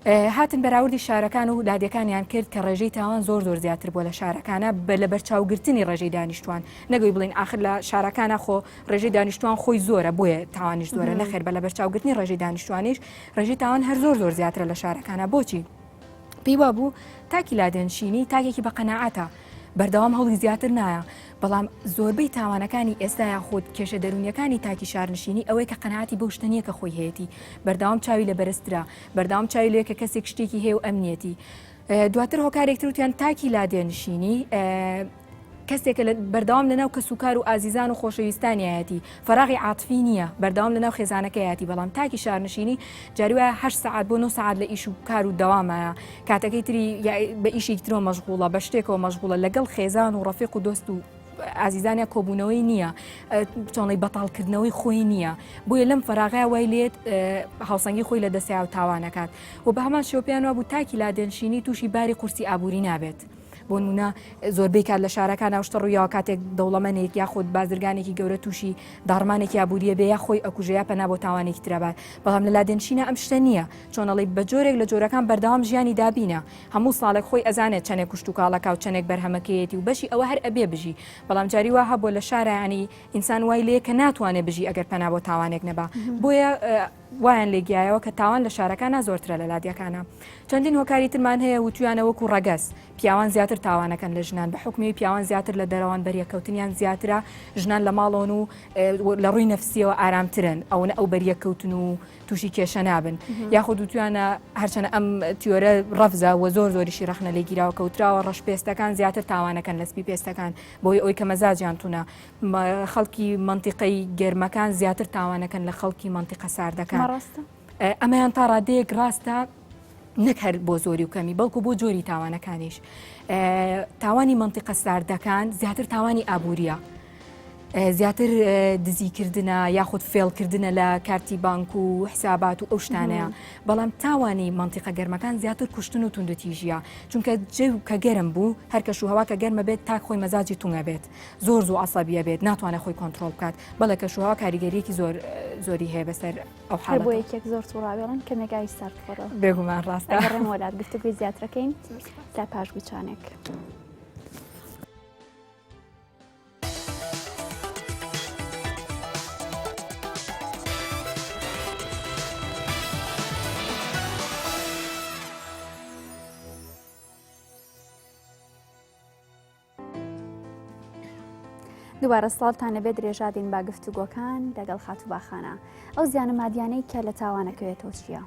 هاتن بەراوردی شارەکان و دادیەکانیان کرد کە ڕێژەی تاوان زۆر زیاتر بۆ لە شارەکانە لە بەرچاوگرتنی ڕێژەی دانیشتوان نەگەی بڵین آخر لە شارەکانە خۆ ڕێژەی دانیشتوان خۆی زۆرە بۆیە تاوانیش زۆرە نەخێر بە لە بەرچاوگرتنی ڕێژەی دانیشتوانیش ڕێژەی تاوان هەر زۆر زیاترە لە شارەکانە بۆچی پێی وابوو تاکی لادێنشینی تاکێکی بە قەناعەتە بەردەوام هەڵی زیاتر نایە بەڵام زۆربەی تاوانەکانی ئێستا یاخود کێشە دەرونیەکانی تاکی شارنشینی ئەوەی کە قەناعەتی بەو شتە نییە کە خۆی هەیەی بەردەوام چاوی لە بەرزترا بەردەوام چاوی لێ کە کەسێک شتێکی هەیە و ئەمنیەتی دواتر هۆکارێکتر وتیان تاکی لادێنشینی کەسێکە بەردەوام لەناو کەسوکار و ئازیزان و خۆشەویستانیایەتی فەراغی عاتفی نییە بەردەوام لەناو خێزانەکەیەتی بەڵام تاکی شارنشینی جاری وایە 8 ساعت بۆ 9 ساعت لە ئیش و کار و دەوامایە کاتەکەی تری بە ئیشی ترۆ مەشغوڵە بە شتێکەوە مەشغوڵە لەگەڵ خێزان و ڕەفیق و دۆست و ئازیزانە کۆبوونەوەی نییە چۆنڵی بەتاڵکردنەوەی خۆی نییە بۆیە لەم فەراغای وای لێت هاوسەنگی خۆی لە دەستیا و تاوانەکات و بە هەمان شێوەپیان وابوو تاکی لادێنشینی تووشی باری قورسی ئابووری نابێت بۆ نمونە زۆربەی کات لە شارەکان ناوشتە ڕوویەوە کاتێک دەوڵەمەنێک یاخود بازرگانێکی گەورە تووشی داڕمانێکی ئابووریە بێ یا خۆی ئەکوژەیە پەنا بۆ تاوانێکی ترابات بەڵام لە لادێنشینە ئەم شتە نییە چۆنەڵی بە جۆرێک لە جۆرەکان بەردەوام ژیانی دابینە هەموو ساڵێک خۆی ئەزانێت چەندێک کوشت و کاڵەکە و چەندێک بەرهەمەکەیەتی و بەشی ئەوە هەر ئەبێ بژی بەڵام جاری وا هەبوو لە شارەیانی ئینسان وای لێ کە ناتوانێت بژی ئەگەر پەنا بۆ تاوانێک نەبا بۆیە وایان لێگیایەوە کە تاوان لە شارەکانە زۆرترە لە لادیەکانە چەندین هۆکاری ترمان هەیە وتویانە وەکو ڕەگەس پیاوان زیاتر تاوانەکەن لە ژنان بە حکمی پیاوان زیاتر لە دەروان بەریەکەوتنیان زیاترە ژنان لە ماڵۆن و لە ڕووی نەفسیەوە ئارامترن ئەوە ئەو بەریەکەوتن و تووشی کێشە نابن یاخود وتویانە هەرچەنە ئەم تیۆرە ڕەفزە و زۆریشی ڕەخنە لێگیراوە کەوتراوە ڕەش پێستەکان زیاتر تاوانەکەن لە سپی پێستەکان بۆی ئەوی کە مەزاجیان تونە خەڵکی منتیقەی گێرمەکان زیاتر تاوانەکەن لە خەڵکی منتیقە ساردەکان ئەمەیان تا ڕادەیەک ڕاستە نەک هەر بۆ زۆری و کەمی بەڵکو بۆ جۆری تاوانەکانیش تاوانی منتیقە ساردەکان زیاتر تاوانی ئابووریە زیاتر دزیکردنە یاخود فێڵکردنە لە کارتی بانک و حسابات و ئەو شتانەیە بەڵام تاوانی منتیقە گەرمەکان زیاتر کوشتن و توندەتیژیە چونکە جێو کە گەرم بوو هەرکەش و هەوا کە گەرمە بێت تا خۆی مەزاجی تونگە بێت زۆر عەسەبیە بێت ناتوانێت خۆی کۆنتڕۆڵ بکات بەڵێ کە شوهەوا کاریگەریەکی زۆری هەیە بەسەر ئەو حاڵەتە بۆ یەکێک زۆر تووڕاوێڵن کەمێگای سارد خۆرەوە بێگومان ڕاستە ڕێم وەلات گفتوگوی زیاترەکەین تا پاش گوچانێک. دووبارە ساڵتانە بێت درێژادین با گفتوگۆکان لەگەڵ خاتوباخانە ئەو زیانە مادیانەی کە لە تاوانەکەوێتەوە چییە؟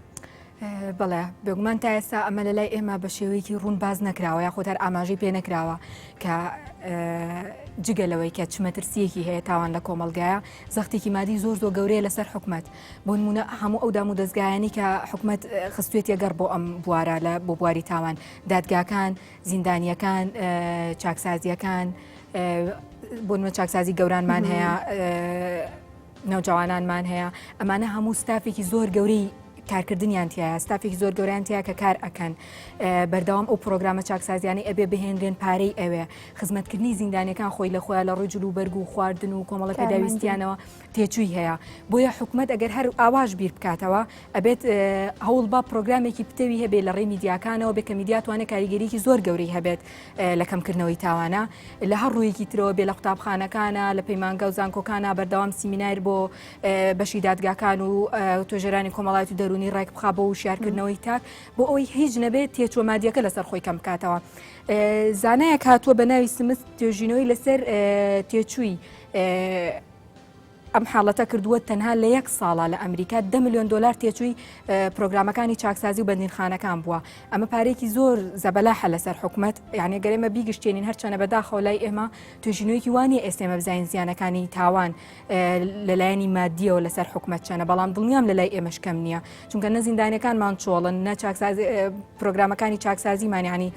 بەڵێ بێگومان تا ئێستا ئەمە لە لای ئێمە بە شێوەیەکی ڕوون باز نەکراوە یا خۆتار ئاماژەی پێ نەکراوە کە جگەلەوەی کە چمەترسیەکی هەیە تاوان لە کۆمەلگایە زەختێکی مادی زۆر گەورەیە لەسەر حکومەت بۆ نمونە هەموو ئەو دام و دەستگایانی کە حکومەت خستوێت یەگەڕ بۆ ئەم بوارە لە بۆ بواری تاوان دادگاکان زیندانیەکان چاکسازیەکان بۆ نمە چاکسازی گەورانمان هەیە نەوجوانانمان هەیە ئەمانە هەموو ستافێکی زۆر گەورەی کارکردنیان تایە ستافێکی زۆر گەوریان تایە کە کار ئەکەن بەردەوام ئەو پرۆگرامە چاکسازیانی ئەبێ بهێنرێن پارەی ئەوێ خزمەتکردنی زیندانیەکان خۆی لە خۆیان لە ڕووی جلوبەرگ و خواردن و کۆمەڵە پێداویستیانەوە تێچووی هەیە بۆیە حکوومەت ئەگەر هەر ئاواژ بیر بکاتەوە ئەبێت هەوڵ با پرۆگرامێکی پتەوی هەبێت لە ڕێی میدیاکانەوە بێ کە میدیا توانێت کاریگەریکی زۆر گەورەی هەبێت لە کەمکردنەوەی تاوانە لە هەر ڕوویەکی ترەوە بێ لە قوتابخانەکانە لە پەیمانگە و زانکۆکانە بەردەوام سیمینار بۆ بەشی دادگاکان و توێژەرانی کۆمەڵایەت و دەرونی ڕێک بخا بۆ وشیارکردنەوەی تاک بۆ ئەوەی هیچ نەبێت تێچوە مادیەکە لەسەر خۆی کەم بکاتەوە زانایەک هاتووە بە ناوی سمت توێژینەوەی لەسەر تێچووی ئەم حاڵەتە کردووە تەنها لە 1 ساڵە لە ئەمریکا 10 میلیۆن دلار تێچووی پرۆگرامەکانی چاکسازی و بەندینخانەکان بووە ئەمە پارێکی زۆر زەبەلاحە لەسەر حکوومەت یعنی گەرێمە بیگشتێنین هەرچەنە بەداخەوە لای ئێمە توێژینەوەیکی وانە ئێستێمە بزانین زیانەکانی تاوان لەلایەنی مادیەوە لەسەر حکوومەت چەنە بەڵام دڵنیام لە لای ئێمەش کەم نییە چونکە نە زیندانەکانمان چۆڵن نە پرۆگرامەکانی چاکسازیمان یعنی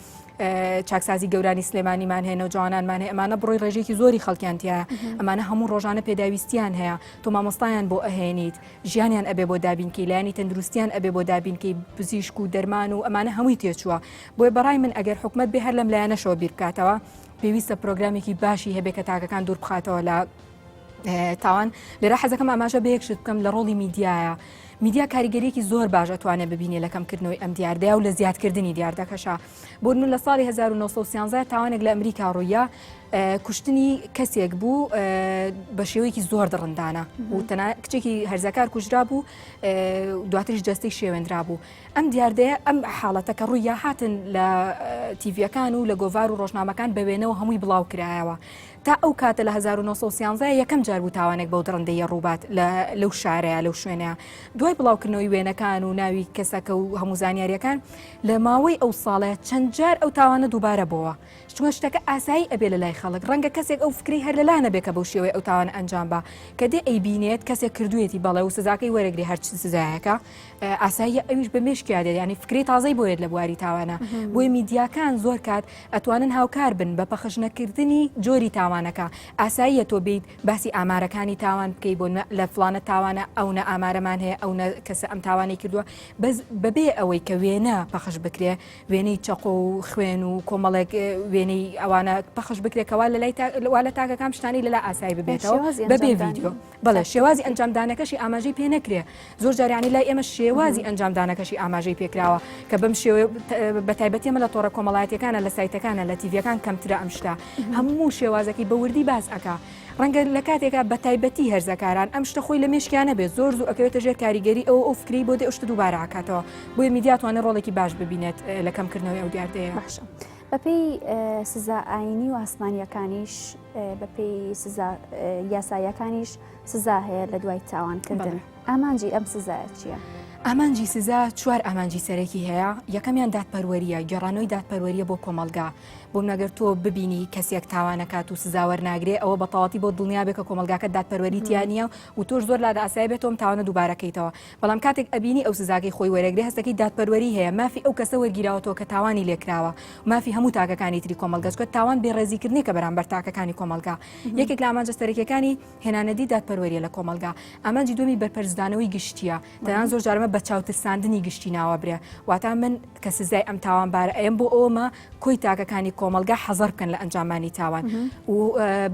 چاکسازی گەورانی سلێمانیمان هەیە و جوانانمان هەیە ئەمانە بڕۆی ڕێژێکی زۆری خەڵکیانتیە ئەمانە هەموو ڕۆژانە پێداویستیان هەیە تۆ مامۆستایان بۆ ئەهێنیت ژیانیان ئەبێ بۆ دابینکەی لایانی تەندروستیان ئەبێ بۆ دابینکەی پزیشک و دەرمان و ئەمانە هەمووی تێچووە بۆیە بەڕای من ئەگەر حکوومەت بێ هەر لەم لایەنەشەوە بیر بکاتەوە پێویستە پرۆگرامێکی باشی هەبێ کە تاکەکان دوور بخاتەوە لە تاوان لێرە حەزەکەم ئاماژە بە یەکشت بکەم لە ڕۆڵی میدیایە میدیا کاریگەریەکی زۆر باش ئەتوانێت ببینێ لە کەمکردنەوەی ئەم دیاردەیە و لە زیادکردنی دیاردەکەشە بۆ من لە ساڵی 1930 تاوانێک لە ئەمریکا ڕوویە کوشتنی کەسێک بوو بە شێوەیەکی زۆر دڕندانە و تەنها کچێکی هەرزەکار کوژرا بوو دواتریش جەستەی شێوێنرا بوو ئەم دیاردەیە ئەم حاڵەتەکە ڕوویە هاتن لە تیڤەکان و لە گۆڤار و ڕۆژنامەکان بەوێنەوە هەمووی بڵاو کرایەوە تا ئەو کاتە لە 1930 یەکەم جار بوو تاوانێک بەو دڕندەیە ڕووبات لەو شارەیە لەو شوێنەیە دوای بڵاوکردنەوەی وێنەکان و ناوی کەسەکە و هەموو زانیاریەکان لە ماوەی ئەو ساڵەیە چەند جار ئەو تاوانە دووبارە بووە چونکە شتەکە ئاسایی ئەبێ لە لای خەڵک ڕەنگە کەسێک ئەو فکری هەر لەلا نەبێت کە بەو شێوەیە ئەو تاوانە ئەنجام بە کە دێ ئەیبینێت کەسێک کردوێتی بەڵێ و سزاکەی وەرەگری هەرچ سزایەکە ئاسایی ئەویش بە مێشکیا دێت ینی فکری تازەی بۆیێت لە بواری تاوانە بۆی میدیاکان زۆر کات ئەتوانن هاوکار بن بە پەخشنەکردنی جۆری تاوانەکە ئاساییە تۆ بیت باسی ئامارەکانی تاوان بکەی بۆ لە فلانە تاوانە ئەو نە ئامارەمان هەیە ئەو کەسە ئەم تاوانی کردووە بەس بەبێ ئەوەی کە وێنە پەخش بکرێ وێنەی چەقۆ و خوێن و کۆمەڵێک وێنەی ئەوانە پەخش بکرێتەوە لە تاکەکان شتانی لەلا ئاسایی ببێتەوە بەبێ ڤیدیۆ بەڵێ شێوازی ئەنجامدانەکەشی ئاماژەی پێ نەکرێ زۆر جاریانی لای ئێمە شێوازی ئەنجامدانەکەشی ئاماژەی پێکراوە کە بەم شێوە بەتایبەتی ئەمە لە تۆڕە کۆمەڵایەتیەکانە لە سایتەکانە لە تیڤەکان کەمترە ئەم شتە هەموو شێوازەکەی بە وردی باس ئەکا ڕەنگە لە کاتێکا بە تایبەتی هەرزەکاران ئەم شتە خۆی لە مێشکیانە بێت زۆر زوو ئەکەوێتە ژێر کاریگەری ئەو فکری بۆ دێ ئەو شتە دووبارە ئاکاتەوە بۆیە میدیا توانێت ڕۆڵێکی باش ببینێت لە کەمکردنەوەی ئەو دیاردەیە باشە بەپێی سزا ئاینی و ئاسمانیەکانیش بەپێی سزا یاساییەکانیش سزا هەیە لە دوای تاوانکردن ئامانجی ئەم سزایە چییە؟ ئامانجی سزا 4 ئامانجی سەرەکی هەیە یەکەمیان دادپەروەریە گەڕانەوەی دادپەروەریە بۆ کۆمەلگا بۆ نەگەر تۆ ببینی کەسێک تاوانەکات و سزا وەرناگرێ ئەوە بە تەواوەتی بۆ دڵنیا بێت کە کۆمەلگاکە دادپەروەری تیانە و تۆش زۆر لا ئاسایی بێت تۆم تاوانە دووبارەکەیتەوە بەڵام کاتێک ئەبینی ئەو سزاکەی خۆی وەرەگرێ هەستەکەی دادپەروەری هەیە مافی ئەو کەسە وەرگیراوەتەوە کە تاوانی لێکراوە مافی هەموو تاکەکانی تری کۆمەلگا چکە تاوان بێڕێزیکردنی کە بەرامبەر تاکەکانی کۆمەلگا یەکێک لە ئامانجە سەرەکیەکانی هێنانەدی دادپەروەریە لە کۆمەلگا ئامانجی دومی بەرپەرزدانەوەی گشتیە تەنان زۆر جارمە بە چاوترساندنی گشتی ناوە برێ واتە من کە سزای ئەم تاوانبارە ئەم بۆ ئەومە کۆی تاکەکانی کۆمەلگا حەزەر بکەن لە ئەنجامانی تاوان و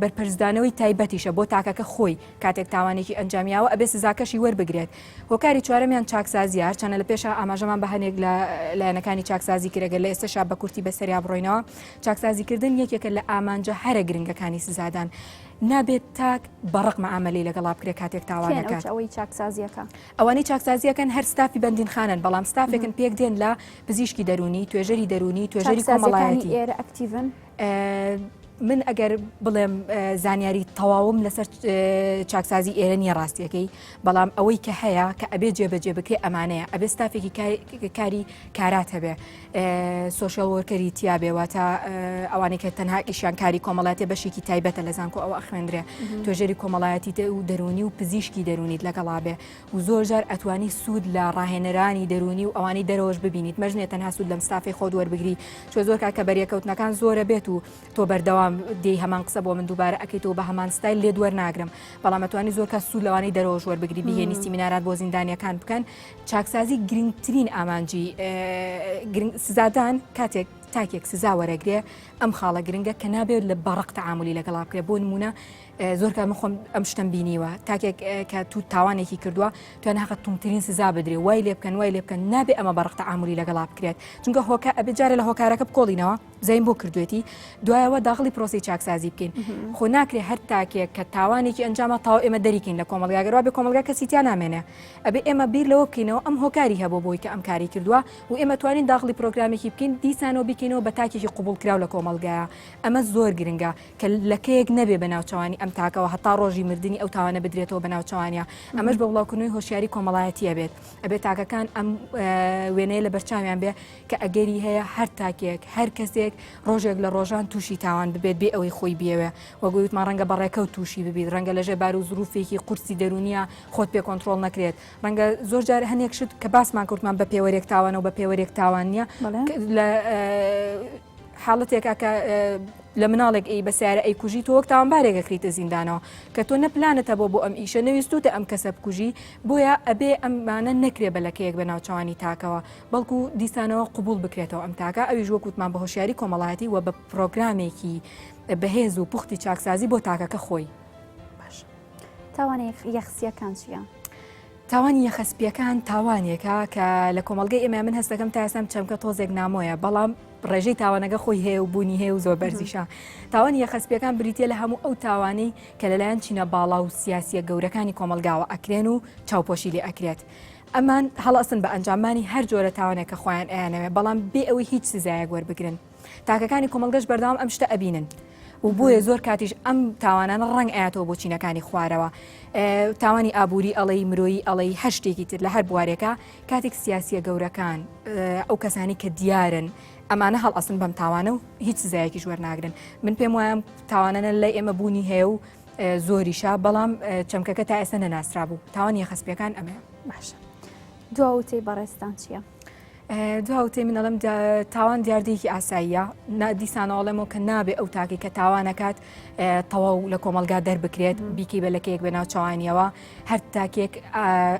بەرپەرزدانەوەی تایبەتیشە بۆ تاکەکە خۆی کاتێک تاوانێکی ئەنجامیاوە ئەبێ سزاکەشی وەربگرێت هۆکاری چوارەمیان چاکسازی هەرچەنە لە پێشە ئاماژەمان بە هەنێک لە لایەنەکانی چاکسازی کرێگە لە ئێستاشا بە کورتی بەسەریا بڕۆینەوە چاکسازیکردن یەکێکە لە ئامانجە هەرە گرنگەکانی سزادان نابێت تاک بەڕق مەعاملەی لەگەڵا بکرێ کاتێک تاوانەکات ئەوەی چاکسازیەکە ئەوانەی چاکسازیەکەن هەر ستافی بەندینخانن بەڵام ستافێکن پێک دێن لە پزیشکی دەرونی توێژەری دەرونی توێژەری کۆمەڵایەتی ئێرە ئەکتیڤن من ئەگەر بڵێم زانیاری تەواوم لەسەر چاکسازی ئێرە نیە ڕاستیەکەی بەڵام ئەوەی کە هەیە کە ئەبێ جێبەجێ بکرێ ئەمانەیە ئەبێ ستافێکی کاری کارات هەبێ سۆشیال وەرکەری تیا بێواتە ئەوانەی کە تەنها ئیشیان کاری کۆمەڵاتی بەشێکی تایبەتە لە زانکۆ ئەوە ئەخوێندرێ توێژەری کۆمەڵایەتی و دەرونی و پزیشکی دەرونیت لەگەڵا بێ و زۆر جار ئەتوانی سوود لە ڕاهێنەرانی دەرونی و ئەوانەی دەرەوەش ببینیت مەژنێت تەنها سوود لەم ستافی خۆت وەربگری چۆ زۆر کاکە بەریەکەوتنەکان زۆرە بێت و تۆ بەردەوام بەڵام دێی هەمان قسە بۆ من دووبارە ئەەکەیتەوە بە هەمان ستایل لێ دووەرناگرم بەڵام ئەتوانی زۆر کەس سوود لەوانەی دەرەوە وەربگری بهێنی سیمینارات بۆ زیندانیەکان بکەن چاکسازی گرنگترین ئامانجی سزادان کاتێک تاکێک سزا وەرەگرێ ئەم خاڵە گرنگە کە نابێت لە بەڕق تەعاملی لەگەڵا بکرێ بۆ نمونە زۆر کە من خۆم ئەم شتم بینیوە تاکێک کە تو تاوانێکی کردووە توانە حەقت تومترین سزا بدرێ وای لێ بکەن نابێ ئەمە بەڕق تەعاملی لەگەڵا بکرێت چونکە هۆکە ئەبێ جارێ لە هۆکارەکە بکۆڵینەوە زەین بۆ کردوێتی دوایەوە داخلی پرۆسی چاکسازی بکەین خۆ ناکرێ هەر تاکێک کە تاوانێکی ئەنجامە تاو ئێمە دەریکەین لە کۆمەلگاگەڕوا بێ کۆمەلگا کەسیتیان نامێنێ ئەبێ ئێمە بیر لەوە بکەینەوە ئەم هۆکاری هەبوو بۆی کە ئەم کاری کردووە و ئێمە توانین داخلی پرۆگرامێکی بکەین دیسانەوە بکەینەوە بە تاکێکی قوبول کراو لە کۆمەلگایە ئەمە زۆر گرنگە کە لەکەیەک نەبێ بەناوچەوانی ئەم تاکەوە هەتا ڕۆژی مردنی ئەو تاوانە بدرێتەوە بەناوچەوانیە ئەمەش بە وڵاوکردنەوەی هۆشیاری کۆمەڵایەتیە بێت ئەبێت تاکەکان ئەم وێنەیە لە بەرچاویان بێ کە ئەگەری هەیە هەر تاکێک هەر کەسێک ڕۆژێک لە ڕۆژان تووشی تاوان ببێت بێ ئەوەی خۆی بیەوێ وەگویتمان ڕەنگە بەڕێکەوت تووشی ببیت ڕەنگە لەژێ بار و زروفێکی قورسی دەرونیە خۆت پێ کۆنتترۆل نەکرێت ڕەنگە زۆر جار هەنێک شت کە باسمان کورتمان بە پێوەرێک تاوانە و بە پێوەرێک تاوان نییە لە حاڵەتێکا کە لە مناڵێک ئەی بەسیارە ئەی کوژی تۆ وەک تاوانبارێکە کریتە زیندانەوە کە تۆ نەپلانەتە بۆ ئەم ئیشە نەویستوتە ئەم کەسە بکوژی بۆیە ئەبێ ئەمانە نەکرێ بە لەکەیەک بە ناوچوانی تاکەوە بەڵکو دیسانەوە قوبول بکرێتەوە ئەم تاکە ئەویش وەکوتمان بە هۆشیاری کۆمەڵایەتی و بە پرۆگرامێکی بەهێز و پوختی چاکسازی بۆ تاکەکە خۆی باش تاوانێک یەخسیەکان چیە؟ تاوانی یەخەسپیەکان تاوانێکە کە لە کۆمەلگەی ئێمە من هەست دەکەم تا ئێستام چەمکە تۆزێک نامۆیە بەڵام ڕێژەی تاوانەکە خۆی هەیە و بوونی هەیە و زۆر بەرزیشە تاوانی یەخەسپیەکان بریتە لە هەموو ئەو تاوانەی کە لەلایەن چینە باڵا و سیاسیە گەورەکانی کۆمەلگاوە ئەکرێن و چاوپۆشی لێ ئەکرێت ئەمان هەڵەسن بە ئەنجامانی هەر جۆرە تاوانێکە خۆیان ئەیانەوێ بەڵام بێ ئەوەی هیچ سزایەک وەربگرن تاکەکانی کۆمەلگەش بەردەوام ئەم شتە ئەبینن و بۆیە زۆر کاتیش ئەم تاوانانە ڕنگ ئاەوە بۆ چینەکانی خوارەوە تاوانی ئابووری ئەڵەی مرۆیی ئەڵەی هەر شتێکی تر لە هەر بوارێکە کاتێک سیاسیە گەورەکان ئەو کەسانی کە دیارن ئەمانە هەڵ ئەسن بەم تاوانە و هیچ سزایەکی ژوەرناگرن من پێم وایە تاوانانە لای ئێمە بوونی هەیە و زۆریشە بەڵام چەمکەکە تا ئێستا نەناسرا بوو تاوانی یەخەسپیەکان ئەمە باشە دواوتەی بەڕێستان چییە؟ دواوتێ منەڵم تاوان دیاردەیەکی ئاساییە دیسانەوەڵێمەوە کە نابێ ئەو تاکی کە تاوانەکات تەواو لە کۆمەلگا دەربکرێت بیکی بە لەکەیەک بە ناوچەوانیەوە هەر تاکێک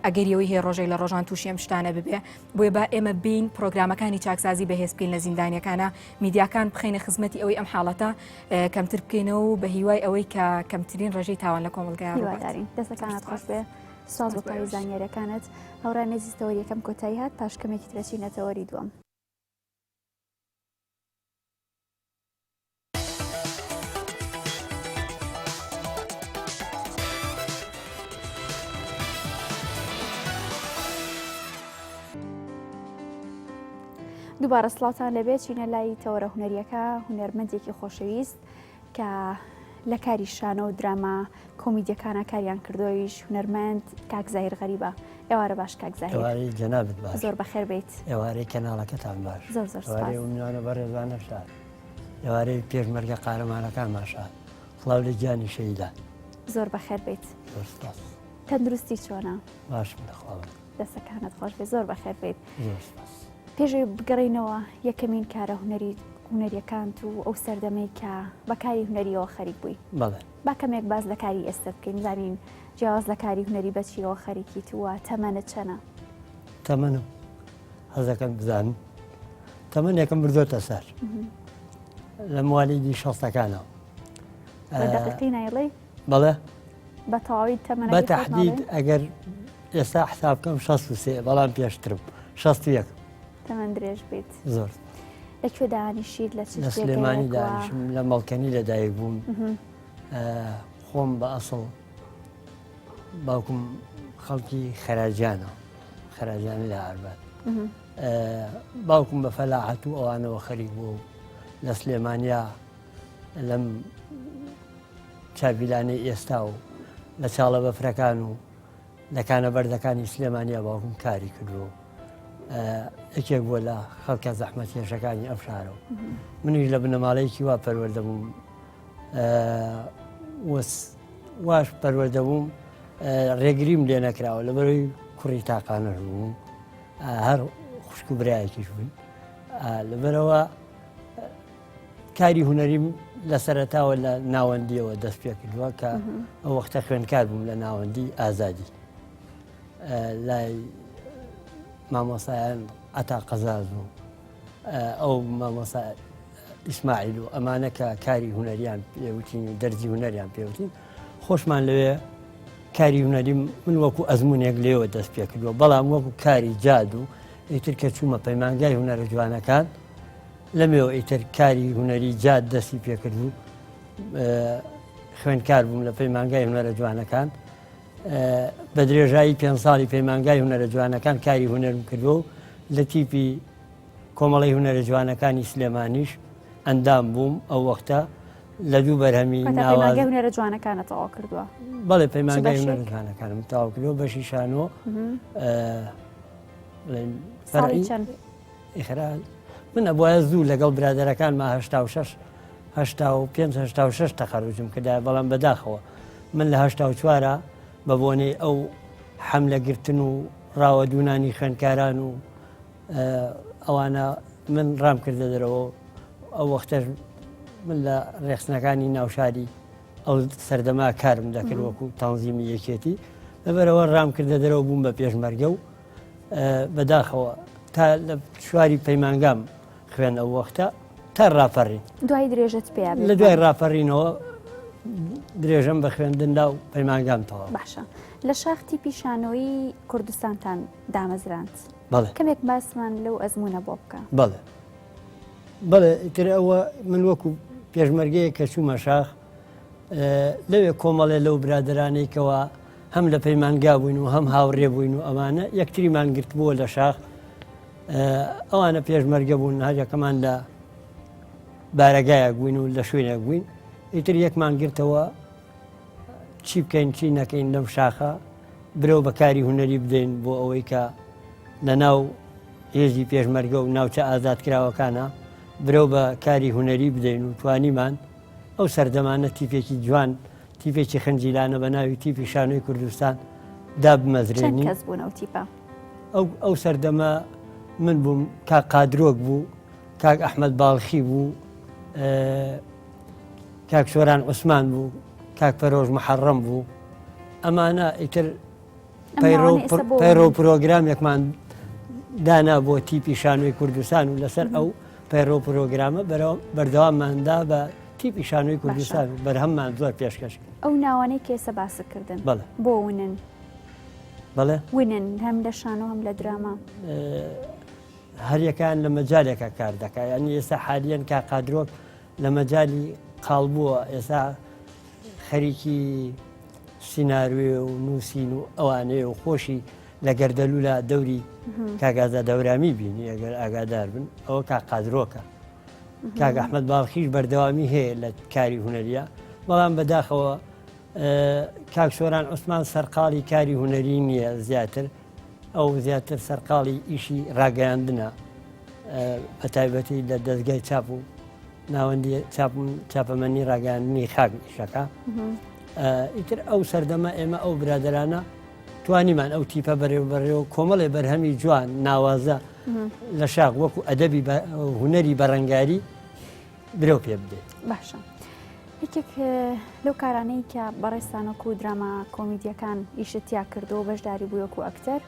ئەگەریەوەی هەیە ڕۆژێک لە ڕۆژان تووشی ئەم شتانە ببێ بۆیە با ئێمە بین پرۆگرامەکانی چاکسازی بەهێز بکەین لە زیندانیەکانە میدیاکان بخینە خزمەتی ئەوەی ئەم حاڵەتە کەمتر بکەینەوە و بە هیوای ئەوەی کە کەمترین ڕێژەی تاوان لە کۆمەلگا هیوادارین دەستەکانت خۆش بێ ساز بۆ پای زانیاریەکانت هەورا نێزیستەوە یەکەم کۆتایی هات پاش کەمێکی ترەچینەتەوەری دووەم. دووبارە سڵاتان لەبێت چینە لای تەوەرە هونەریەکە هونەرمەندێکی خۆشەویست کە لە کاری شانە و دراما کۆمیدیەکانە کاریان کردۆیش هونەرمەند کاک زاهیر غەریبە ئێوارە باش کاک زاهیر جەنابەت باش زۆر بەخێر بیت ئێوارەی کەناڵەکەتان باش زۆر زۆر سپاس میوانە بەڕێزانە شاد ئێوارەی پێشمەرگە قارەمانەکان ماشاد خڵاو لە گیانی شەیدا زۆر بەخێر بیت زۆر سپاس تەندروستی چۆنە باشم لەخواوە دەستەکانت خۆش بێت زۆر بەخێر بیت زۆر سپاس پێشەوەی بگەڕینەوە یەکەمین کارە هونەریەکانت و ئەو سەردەمەی کە بەکاری هونەریەوە خەریک بووی بەڵێ با کەمێک باز لە کاری ئێستا بکەین زانین جیاواز لە کاری هونەری بەچیەوە خەریکیت وە تەمەنت چەنە؟ تەمەنم هەزەکەم بزانم تەمەنێکم بردۆتە سەر لە موالیدی شەستەکانەوە دەقیقی نایڵێ؟ بەڵێ بە تەواوی تەمەنە بە تەحدید ئەگەر ئێستا حساب بکەم 63 بەڵام پێشترم 61 تەمەن درێژ بیت زۆر لەکوێ دانیشیت لە لە سلێمانی دانیشم لە مەڵکەنی لەدایک بووم خۆم بە ئەسڵ باوکم خەڵکی خەراجانە لە ئاربات باوکم بە فەلاحەت و ئەوانەوە خەریک بوو لە سلێمانیا لەم چاویلانەی ئێستا و لە چاڵە بەفرەکان و لە کانە بەردەکانی سلێمانیا باوکم کاری کردو یەکێک بووە لە خەڵکە زەحمەتکێشەکانی ئەم شارەوە منیش لە بنەماڵەیەکی وا پەروەردە بووم واش پەروەردە بووم ڕێگریم لێ نەکراوە لەبەرەوەی کوڕی تاقانەش بووم هەر خوشک و برایەکیش بووین لەبەرەوە کاری هونەریم لە سەرەتاوە لە ناوەندیەوە دەست پێ کردووە کە ئەو وەختە خوێندکار بووم لە ناوەندی ئازادی لای مامۆسایان ئەتا قەزاز و ئەو مامۆسا ئیسماعیل و ئەمانە کە کاری هونەریان پێوتین و دەرزی هونەریان پێوتین خۆشمان لەوێ کاری هونەری من وەکو ئەزمونێک لێوە دەست پێ کردووە بەڵام وەکو کاری جاد و ئیتر کە چوومە پەیمانگای هونەرە جوانەکان لەمێەوە ئیتر کاری هونەری جاد دەستی پێکردبوو خوێندکار بووم لە پەیمانگای هونەرە جوانەکان بە درێژایی 5 ساڵی پەیمانگای هونەرە جوانەکان کاری هونەرم کردو لە تیپی کۆمەڵی هونەرە جوانەکانی سلێمانیش ئەندام بووم ئەو وەختە لە دوو بەرهەمی ناوازی هونەرە جوانەکانە تەواو کردووە بەڵێ پەیمانگای هونەرە جوانەکانم تەواو کردو بەشی شانۆ ئیخراج من ئەبواە زوو لەگەڵ برادەرەکانمە 86 تەخەڕوجم کردای بەڵام بەداخەوە من لە 84 بە بۆنەی ئەو حەملەگرتن و ڕاوەدوونانی خوێندکاران و ئەوانە من ڕام کردە دەرەوە ئەو وەختەش من لە ڕێخستنەکانی ناوشاری ئەو سەردەما کارم دەکرد وەکو تەنزیمی یەکێتی لەبەرەوە ڕام کردە دەرەوە بووم بە پێشمەرگە و بەداخەوە تا لە چواری پەیمانگام خوێن ئەو وەختە تا ڕاپەڕین دوای درێژت پێ لە دوای ڕاپەڕینەوە درێژم بە خوێندندا و پەیمانگامتەوە باشە لە شاختی پیشانەوەی کوردستانتان دامەزراند بەڵێ کەمێک باسمان لەو ئەزمونە بۆ بکە بەڵێ بەڵێ ئیتر ئەوە من وەکو پێشمەرگەیە کە چوومە شاخ لەوێ کۆمەڵێ لەو برادرانێکەوە هەم لە پەیمانگا بووین و هەم هاوڕێ بووین و ئەمانە یەکتریمان گرت بووە لە شاخ ئەوانە پێشمەرگە بوون هەرێکەمان لە بارەگایەک بووین و لە شوێنێک بووین ئیتر یەکمان گرتەوە چی بکەین چی نەکەین لەم شاخە برەو بەکاری هونەری بدەین بۆ ئەوەی کە لە ناو هێزی پێشمەرگە و ناوچە ئازادکراوەکانە برەو بە کاری هونەری بدەین و توانیمان ئەو سەردەمانە تیپێکی جوان تیپێکی خەنجیلانە بە ناوی تیپی شانۆی کوردستان دابمەزرێنی کەس بوون ئەو تیپە ئەو سەردەمە من بووم کاک قادرۆک بوو کاک ئەحمەد باڵخی بوو کاک شۆران عوسمان بوو کاک پەرۆژ محەڕەم بوو ئەمانە ئیتر پەیڕۆ پرۆگرامێکمان دانا بۆ تیپی شانۆی کوردستان و لەسەر ئەو پەیڕۆ پرۆگرامە بەردەوامماندا بە تیپی شانۆی کوردستان و بەرهەممان زۆر پێشکەش ئەو ناوانەی کێسە باسکردن بۆ ونن بەڵێ ونن هەم لە شانۆ هەم لە دراما هەریەکان لە مەجالێکە کار دەکات ینی ئێستا حالیەن کا قادرۆک لە مەجای قاڵبووە ئێستا خەریکی سیناروێ و نووسین و ئەوانەیە و خۆشی لە گەردەلوولە دەوری کاگازە دەورامی بینی ئەگەر ئاگادار بن ئەوە کا قادرۆکە کاک ئەحمەد باڵخیش بەردەوامی هەیە لە کاری هونەریە بەڵام بەداخەوە کاک شۆران عوسمان سەرقاڵی کاری هونەری نییە زیاتر ئەو زیاتر سەرقاڵی ئیشی ڕاگەیاندنە بە تایبەتی لە دەستگای چاپ و ناوەندی چاپەمەنی ڕاگەیاندنی خاک ئیشەکە ئیتر ئەو سەردەمە ئێمە ئەو برادرانە توانیمان ئەو تیپە بەڕێوبەڕێەوە کۆمەڵێ بەرهەمی جوان ناوازە لە شاق وەکو ئەدەبی هونەری بەڕەنگاری برەو پێ بدێت باشە یەکێک لەو کارانەی کە بەڕێستانەکو و دراما کۆمیدیەکان ئیشتیا کردو و بەشداری بوویەکو ئەکتەر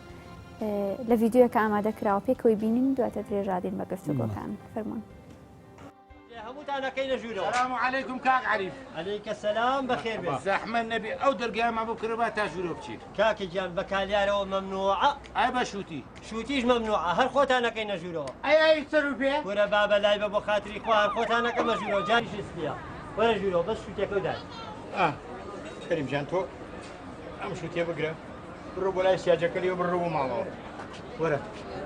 لە ڤیددیوەکە ئامادە کراوە پێکەوەی بینین دواتە درێژادین بە گفتوگۆکان فەرمون هەمووتانەکەی نەژوورەوە سلام علیکم کاک عریف عەلەیکە سەلام بەخێر بێت زەحمەت نەبی ئەو دەرگایمان بۆ کڕبا تا ژوورۆ بچیت کاکە گیان بە کالیارەوە مەمنوعە ئای بە شووتی شووتیش مەمنوعە هەر خۆتانەکەی نەژوورەوە ئەی سەر و پێ وەرە بابە لای بە بۆ خاتری خوا هەر خۆتانەکە مەژوورەوە جاریش سپیە وەرە ژوورەوە بەس شووتەکە و دای کەریمجان تۆ ئەم شووتێ بگرە بڕۆ بۆ لای سیاجەکەلی و بڕۆ بۆ ماڵەوە وەرە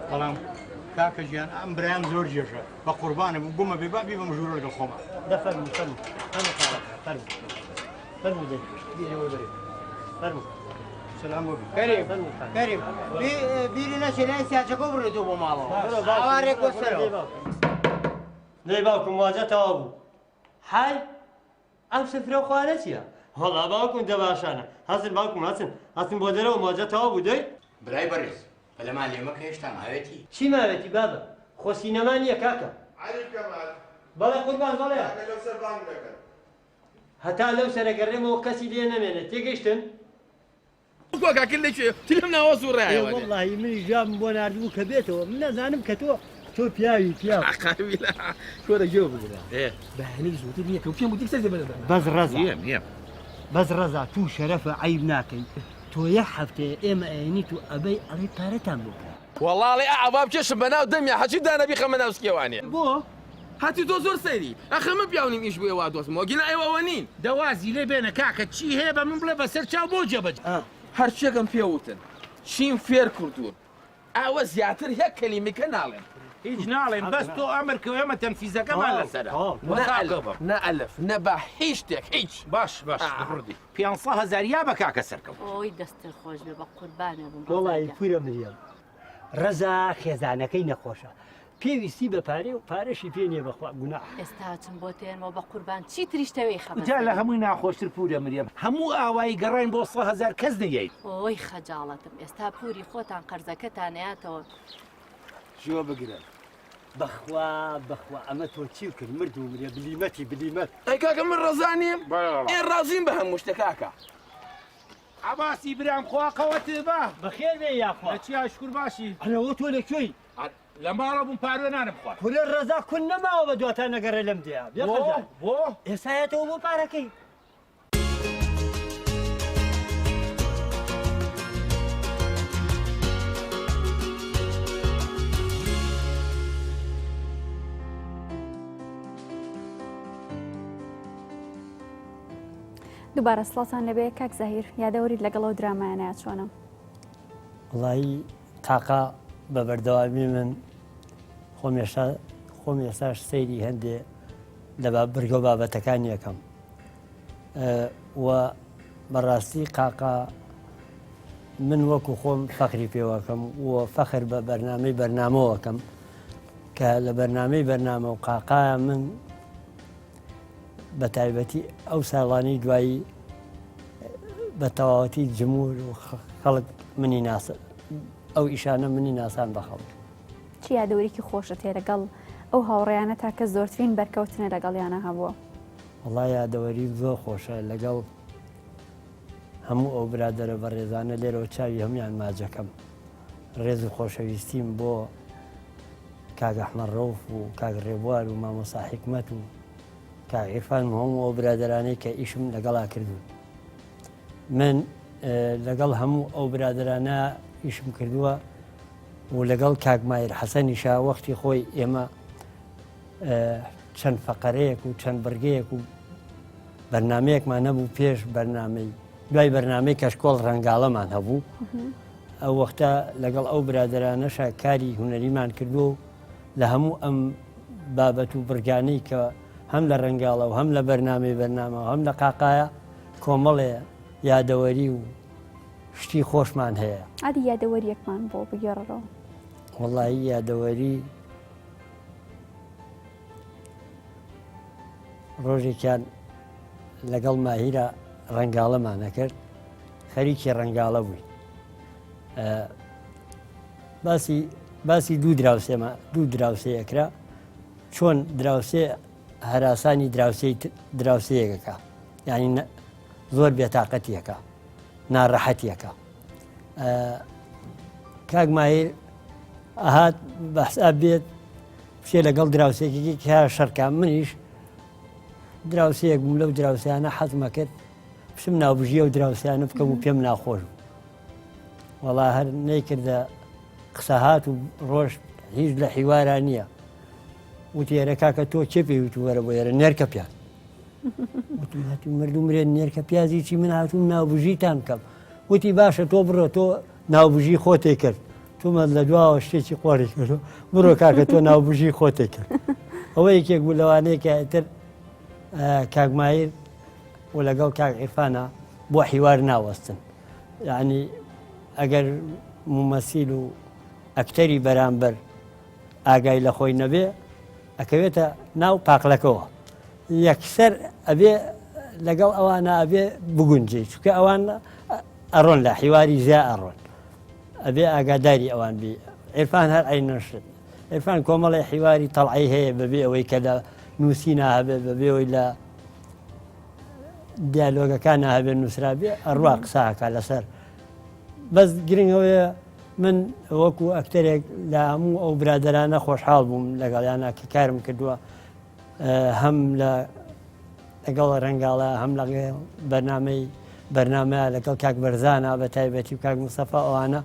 بەڵام کاکە ژیان ئەم برایان زۆر جێژە بە قوربانم بوومە بێ با بیبم ژوورۆ لەگەڵ خۆمە دەفەرمو فەرمو هەموو فەرمو فەرمو دەی فەرمو سلام بۆ کەریم کەریم بیری نەچێ لای سیاجەکە بڕێتەوە بۆ ماڵەوە ئاوارێک بۆ سەرەوە دەی باوکم واجە تەوا بوو حای ئەم سفرە خوارە چییە؟ هەڵا باوکم دەباشانە هەزن باوکم هەچن بۆ دەرەوە ماجە تەوا بوو دەی برای بەڕێز بەلەمان لێمە کە هێشتا ماوێتی چی ماوێتی بابە؟ خۆ سینەما نییە کاکە علی کەمال بەڵێ قوربان بەڵێ لەسەر بانگ دەکەن هەتا لەو سەرەگەڕێمەوە کەسی لێ نەمێنێت تێگەیشتن؟ کاکل لێ تلم ناوە سوڕایەوە وەڵڵاهی منی ژام بۆ نردبوو کە بێتەوە من نەزانم کە تۆ پیاوی پیاو شۆرە گێ بگرە بەهێنەی زووتر نییە کە پێم وتی سەر بەس ڕەزا بەس ڕەزا تو شەرەفە عیب ناکەی تۆ یە هەفتەیە ئێمە ئەێنیت و ئەبەی ئەڵێ پارەتان بکە وەڵاڵی ئاوا بکێشم بەناو دەمیا حەچی دانەبی خەمە ناوسکێوانێ بۆ؟ هاتی تۆ زۆر سەیری ئەخە من پیاونیم ئیش بووە وا دۆستمەوە گینا ئێوەوە نین دەوازی لێ بێنە کاکە چی هەیە بە من بڵێ بەسەر چاو بۆ جێبەج هەرچێکم پێوتن چیم فێر کردوون ئەوە زیاتر هەک کەلیمەکە ناڵێن هیچ ناڵێن بەس تۆ ئەمرکەوە ئەمە تەنفیزەکەمان لەسەرە نەئەلف نەبا هیچ شتێک هیچ باش ڕوودی 500,000 یا بە کاکە سەرکەوت ئۆی دەستر خۆش بێ بە قوربانە بم وڵی پورە مریەم ڕەزا خێزانەکەی نەخۆشە پێویستی بە پارێ و پارەشی پێ نیە بەخوا گوناح ئێستا چم بۆ تێنەوە بە قوربان چی تریشتەوەی خەبەر جا لە هەمووی ناخۆشتر پورە مریەم هەموو ئاوایی گەڕین بۆ 100,000 کەس نەیەیت ئۆی خەجاڵەتم ئێستا پوری خۆتان قەرزەکەتان نەیاتەوە ژوە بگرە بەخوا ئەمە تۆ چی کرد مرد و مرێ بلیمەت ئەی کاکە من ڕەزانیم ئێ ڕازیم بە هەموو شتە کاکە عباسی برام خواکەوەت با بەخێر بێ یاخوا چی ئاشکور باشی هەنەوە تۆ لەکوێی لە ماڵە بووم پارێ نانم خوارد کورە ڕەزا کون نەماوە بە دواتان نەگەڕێ لەم دێ بۆ ئێسایەتەوە بۆ پارەکەی دووبارە سڵاتان لەبێ کاک زەهیر یادەوەریت لەگەڵەوە درامایانەیە چۆنە؟ وڵایی تاقا بە بەردەوامی من خۆم ێستاش سەیری هەندێ لە بەرگە و بابەتەکان یەکەم و بەڕاستی قاقا من وەکو خۆم فەخری پێوەکەم و فەخر بە بەرنامەوەکەم کە لە بەرنامە و قاقایە من بە تایبەتی ئەو ساڵانی دوایی بە تەواوەتی جمهور و خەڵک منی ناسە ئەو ئیشانە منی ناسان بە خەڵک چی یادەوەریکی خۆشت هەیە لەگەڵ ئەو هاوڕێیانە تا کە زۆرترین بەرکەوتنە لەگەڵیانە هەبووە؟ وڵای یادەوەری زۆر خۆشە لەگەڵ هەموو ئەو برادەرە بە ڕێزانە لێرەوە چاوی هەمویان ماجەکەم ڕێز و خۆشەویستیم بۆ کاک ئەحمەد ڕەوف و کاک ڕێبوار و مامۆستا حیکمەت و کاک عیرفان و هەموو ئەو برادەرانەی کە ئیشم لەگەڵا کردوون من لەگەڵ هەموو ئەو برادەرانە ئیشم کردووە و لەگەڵ کاک مایر حەسەنیشا وەختی خۆی ئێمە چەند فەقەرەیەک و چەند بەرگەیەک و بەرنمەیەکمان نەبوو پێش بەرنامەی دوای بەرنمەی کەشکۆڵ ڕەنگاڵەمان هەبوو ئەو وەختە لەگەڵ ئەو برادەرانەشە کاری هونەریمان کردو و لە هەموو ئەم بابەت و برگانەی کە هەم لە ڕەنگاڵە و هەم لە بەرنامە هەم لە قاقایە کۆمەڵێ یادەوەری و شتی خۆشمان هەیە. عادی یادەوەریەکمان بۆ بگێڕەوە. وەڵایی یادەوەری ڕۆژێکیان لەگەڵ ماهیرە ڕەنگاڵەمانە کرد خەریکی ڕەنگاڵە بووین باسی دوو دراوسەیەکرا چۆن دراوسێ هەراسانی دراوسەیەکەکە یعنی زۆر بێتاقەتیەکە ناڕەحەتیەکە کاک ماهیر ئاهات بەحسا بێت پشێ لەگەڵ دراوسێکی کە شەرکە منیش دراوسەیەک بووم لەو دراوسیانە حەزمە کرد پشم ناوبژیە و دراوسیانە بکەم و پێم ناخۆش بوو وەڵا هەر نەیکردە قسە هات و ڕۆژ هیچ لە حیواران نییە وتی ئێرە کاکە تۆ چێ پێویست وەرە بۆ ئێرە نێرکە پیاز وتی مردوو مرێن نێرکە پیازی چی من هاتووم ناوبژیتان بکەم وتی باشە تۆ بڕۆ تۆ ناوبژی خۆتێ کرد تومە لە دواوە شتێکی قۆڕی کرد بڕۆ کاکە تۆ ناوبژی خۆتێ کرد ئەوە یەکێک بوو لەوانەیە کە ئێتر کاک ماهیر و لەگەڵ کاک عیرفانە بۆ حیوار ناوەستن یعنی ئەگەر مومەسیل و ئەکتەری بەرامبەر ئاگای لە خۆی نەبێ ئەکەوێتە ناو پاقلەکەەوە یەکسەر ئەبێ لەگەڵ ئەوانە ئەبێ بگونجێ چونکە ئەوان ئەڕۆن لە حیواری زیا ئەڕۆن ئەبێ ئاگاداری ئەوان بێ عیرفان هەر ئەینەشت عیرفان کۆمەڵی حیواری تەڵعی هەیە بەبێ ئەوەی کە لە نووسینا هەبێ بەبێەوەی لە دیالۆگەکان هەبێت نووسرابێ ئەڕوا قساکە لەسەر بەس گرنگەوەیە من وەکو ئەکتەرێک لە هەموو ئەو برادرانە خۆشحاڵ بووم لەگەڵیانە کە کارم کردووە هەم لەگەڵ ڕەنگاڵە هەم لە بەرنامەیە لەگەڵ کاک بەرزانە بە تایبەتی و کاک مستەفا ئەوانە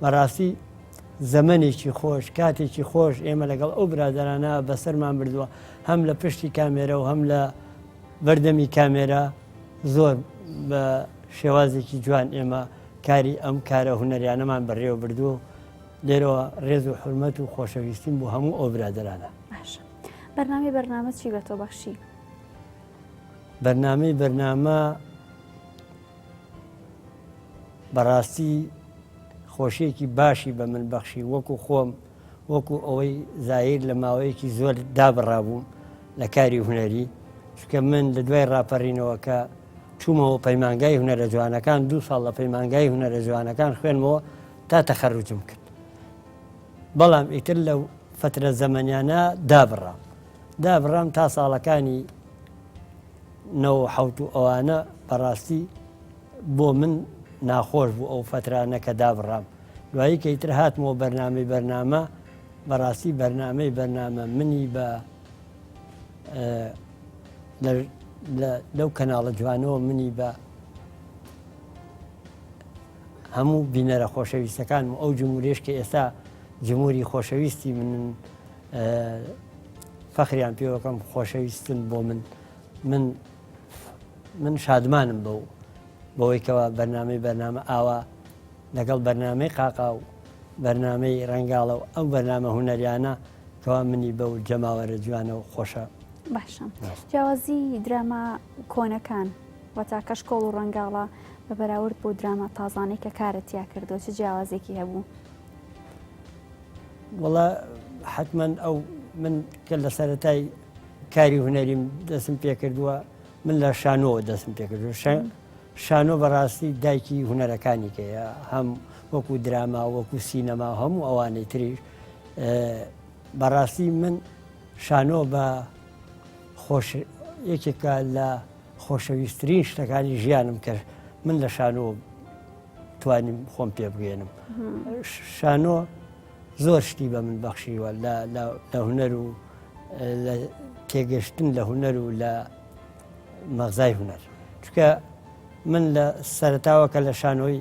بەڕاستی زەمەنێکی خۆش کاتێکی خۆش ئێمە لەگەڵ ئەو برادرانە بەسەرمان بردووە هەم لە پشتی کامێرە و هەم لە بەردەمی کامێرە زۆر بە شێوازێکی جوان ئێمە کاری ئەم کارە هونەریانەمان بەڕێوە بردووە لێرەوە ڕێز و حرمەت و خۆشەویستیم بۆ هەموو ئەو برادرانە. باشە بەرنامە چی بە تۆ بەخشی؟ بەرنامە بەڕاستی خۆشیەکی باشی بە من بەخشی وەکو خۆم وەکو ئەوەی زایر لە ماوەیەکی زۆر دابڕابووم لە کاری هونەری چکە من لە دوای ڕاپەڕینەوەکە چوومەوە پەیمانگای هونەرە جوانەکان 2 ساڵ لە پەیمانگای هونەرە جوانەکان خوێنمەوە تا تەخەڕوجم کرد بەڵام ئیتر لەو فترە زەمەنیانە دابڕام تا ساڵەکانی 90 و ئەوانە بەڕاستی بۆ من ناخۆش بوو ئەو فترانە کە دابڕام دوایی کە ئیتر هاتمەوە بەرنامە بەڕاستی بەرنامە منی بە لەو کەناڵە جوانەوە منی بە هەموو بینەرە خۆشەویستەکان و ئەو جمهوریش کە ئێستا جمهوری خۆشەویستی فەخریان پێوەکەم خۆشەویستن بۆ من شادمانم بەوەی کەەوە بەرنامە ئاوا لەگەڵ بەرنامەی قاقا و بەرنامەی ڕەنگاڵە و ئەو بەرنامە هونەریانە کەوا منی بەو جەماوەرە جوانە و خۆشە. باشە جیاوازی دراما کۆنەکان وەتا کەشکۆڵ و ڕەنگاڵە بە بەراورد بۆ دراما تازانەی کە کارەتیا کردو چه جیاوازێکی هەبوو؟ وەڵا حتمما ئەو من کە لە سەرەتای کاری هونەریم دەستم پێ کردووە من لە شانۆوە دەستم پێ کردو شانۆ بەڕاستی دایکی هونەرەکانی کەیە هەم وەکو دراما وەکو سینەما هەموو ئەوانەی تریش بەڕاستی من شانۆ بە یەکێکە لە خۆشەویستترین شتەکانی ژیانم کرد من لە شانۆ توانیم خۆم پێ بگەێنم شانۆ زۆر شتی بە من بەخشیوە لە هونەر و تێگەشتن لە هونەر و لە مەغزای هونەر چکە من لە سەرتاوەکە لە شانۆی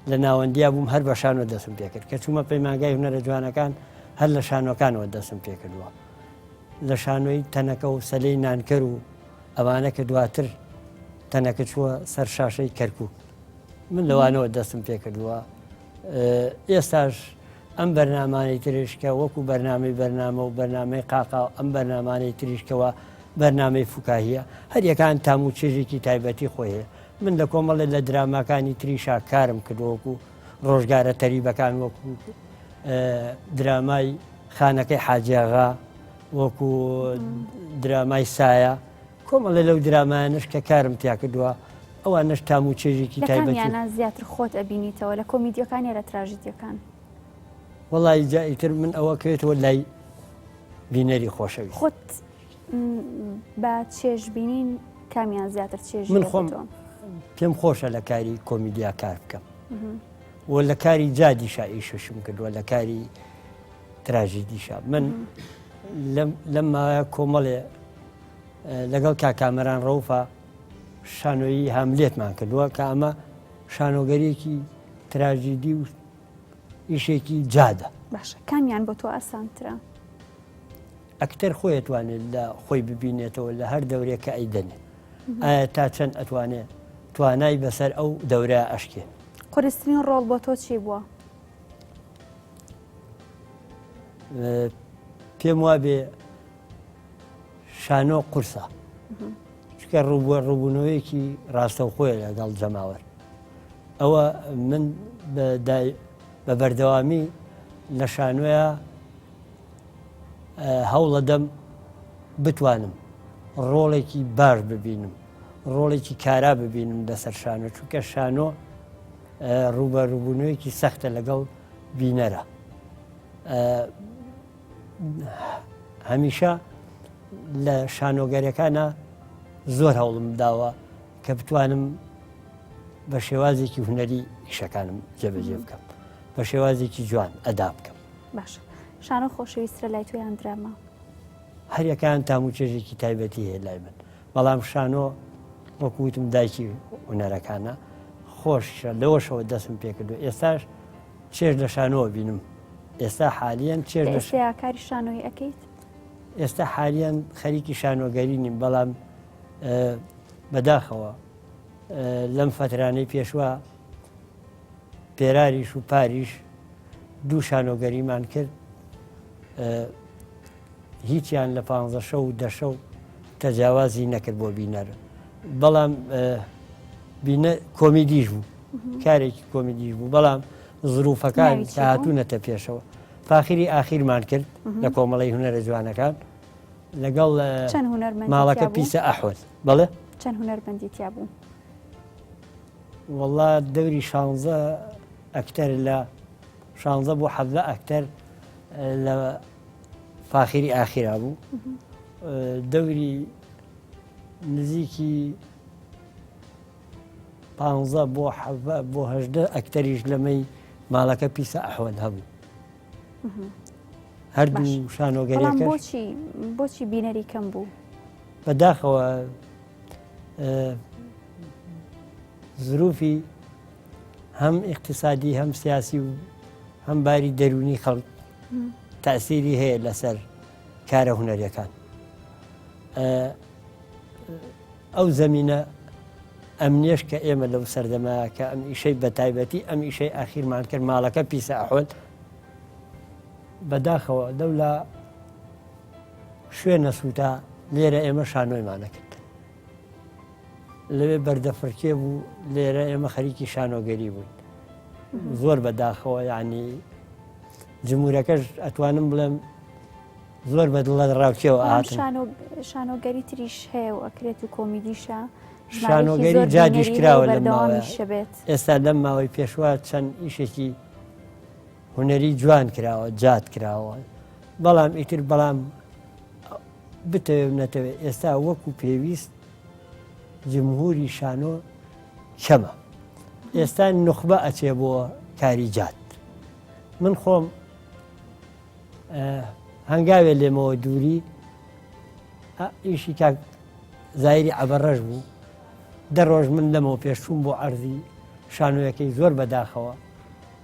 لە ناوەندیا بووم هەر بە شانۆ دەستم پێ کرد کە چوومە پەیمانگای هونەرە جوانەکان هەر لە شانۆکانەوە دەستم پێ کردووە لە شانۆی تەنەکە و سەلەی نانکەر و ئەوانە کە دواتر تەنەکە چووە سەر شاشەی کەرکووک من لەوانەوە دەستم پێ کردووە ئێستاش ئەم بەرنامانەی تریشکە وەکو بەرنامە و بەرنامەی قاقا ئەم بەرنامانەی تریشکەوە بەرنامەی فوکاهیە هەر یەکان تام و چێژێکی تایبەتی خۆیە من لە کۆمەڵێ لە دراماکانی تریشا کارم کردووەکو ڕۆژگارە تەریبەکان وەکو درامای خانەکەی حاجیاغا وەکو درامای سایە کۆمەڵێ لەو درامایانش کە کارم تیا کردووە ئەوانش تام و چێژێکی تایبەتی لەکامیانە زیاتر خۆت ئەبینیتەوە لە کۆمیدیەکان یا لە تراژیدیەکان؟ وەڵی جائیتر من ئەوە کەوێتەوە لای بینەری خۆشەویست خۆت بە چێژبینین کامیان زیاتر چێژ من خۆم پێم خۆشە لە کاری کۆمیدیا کار بکەم و لە کاری جادیشا ئیششم کردووە لە کاری تراژیدیشا من لەم ماوەیە کۆمەڵێ لەگەڵ کاکامەران ڕەوفا شانۆیی هەملێتمان کردووە کە ئەمە شانۆگەریەکی تراژیدی و ئیشێکی جادە. باشە کامیان بۆ تۆ ئاسانترە؟ ئەکتەر خۆیتوانێت لە خۆی ببینێتەوە لە هەر دەورێک کە ئەیدەنێت ئایا تا چەند ئەتوانێت توانای بەسەر ئەو دەورە ئەشکێ. قورسترین ڕۆڵ بۆ تۆ چی بووە؟ پێم وابێ شانۆ قورسە چکە ڕووبوونەوەیەکی ڕاستەوخۆیە لەگەڵ جەماوەر ئەوە من بە بەردەوامی لە شانۆیە هەوڵەدەم بتوانم ڕۆڵێکی باش ببینم ڕۆڵێکی کارا ببینم لەسەر شانۆ چونکە شانۆ ڕووبەڕووبوونەوەیەکی سەختە لەگەڵ بینەرە هەمیشە لە شانۆگەرەکانە زۆر هەوڵم داوە کە بتوانم بە شێوازێکی هوەری ئیشەکانم جێبەجێ بکەم بە شێوازێکی جوان ئەدا بکەم. باش شانۆ خۆشەویسترە لای تویان درامە هەریەکان تام و چێژێکی تایبەتی هەیە لای من، بەڵام شانۆ وەکوتم دایکی هوەرەکانە خۆشە لەوەشەوە دەستم پێکردو. ئێستاش چێژ لە شانۆوە بینم، ئێستا حالیان چێژ ئێستا کاری شانۆی ئەەکەیت؟ ئێستا حالیان خەریکی شانۆگەری نیم، بەڵام بەداخەوە لەم فترانەی پێشوە پێراریش و پاریش دوو شانۆگەریمان کرد، هیچیان لە 15 شەو و 10 شەو تەجاوازی نەکرد بۆ بینەر، بەڵام کۆمیدیش بوو، کارێکی کۆمیدیش بوو، بەڵام زروفەکان کە هاتوونەتە پێشەوە فاخری ئاخیرمان کرد لە کۆمەڵی هوەرە جوانەکان لەگەڵ ماڵەکە پیسە ئەحوەد. بەڵێ چەند هوەربەندی تیا بوو؟ والله دەوری 16 ئەکتەر لە 16 بۆ 17 ئەکتەر لە فاخری ئاخیرا بوو، دەوری نزیکی 15 بۆ 18 ئەکتەریش لەمەی ماڵەکە پیسە ئەحوەد هەبوو. هەردوو شانۆگەریەکەش بۆچی بینەری کەم بوو؟ بەداخەوە زروفی هەم اقتصادی هەم سیاسی و هەم باری دەرونی خەڵک تەسیری هەیە لەسەر کارە هوەریەکان. ئەو زەمینە ئەمنیش کە ئێمە لەو سەردەمایە کە ئەم ئیشەی بەتایبەتی ئەم ئیشەی ئاخیرمان کرد ماڵەکە پیسە ئەحوەد، بەداخەوە دەولا شوێنە سووتا لێرە ئێمە شانۆیمانە کرد، لەوێ بەردەفرکێ بوو، لێرە ئێمە خەریکی شانۆگەری بووین زۆر بەداخەوە، یعنی جمهورەکەش ئەتوانم بڵێم زۆر بەدڵە ڕاوکێەوە ئاتن. شانۆگەری تریش هەیە و ئەکرێت و کۆمیدیشە شانۆگەری جادیش کراوە لە ئێستا لەم ماوەی پێشوە چەند ئیشێکی هوەری جوان کراوە جات کراوە، بەڵام ئیتر بەڵام بتەوێ نەتەوێت ئێستا وەکو پێویست جمهوری شانۆ کەمە، ئێستا نخبە ئەچێ بۆ کاری جات. من خۆم هەنگاوێ لێمەوە دووری ئیشی کاک زایری عەبەڕەش بوو، 10 ڕۆژ من لەمەوە پێشچووم بۆ عەرزی شانۆیەکەی زۆر بەداخەوە،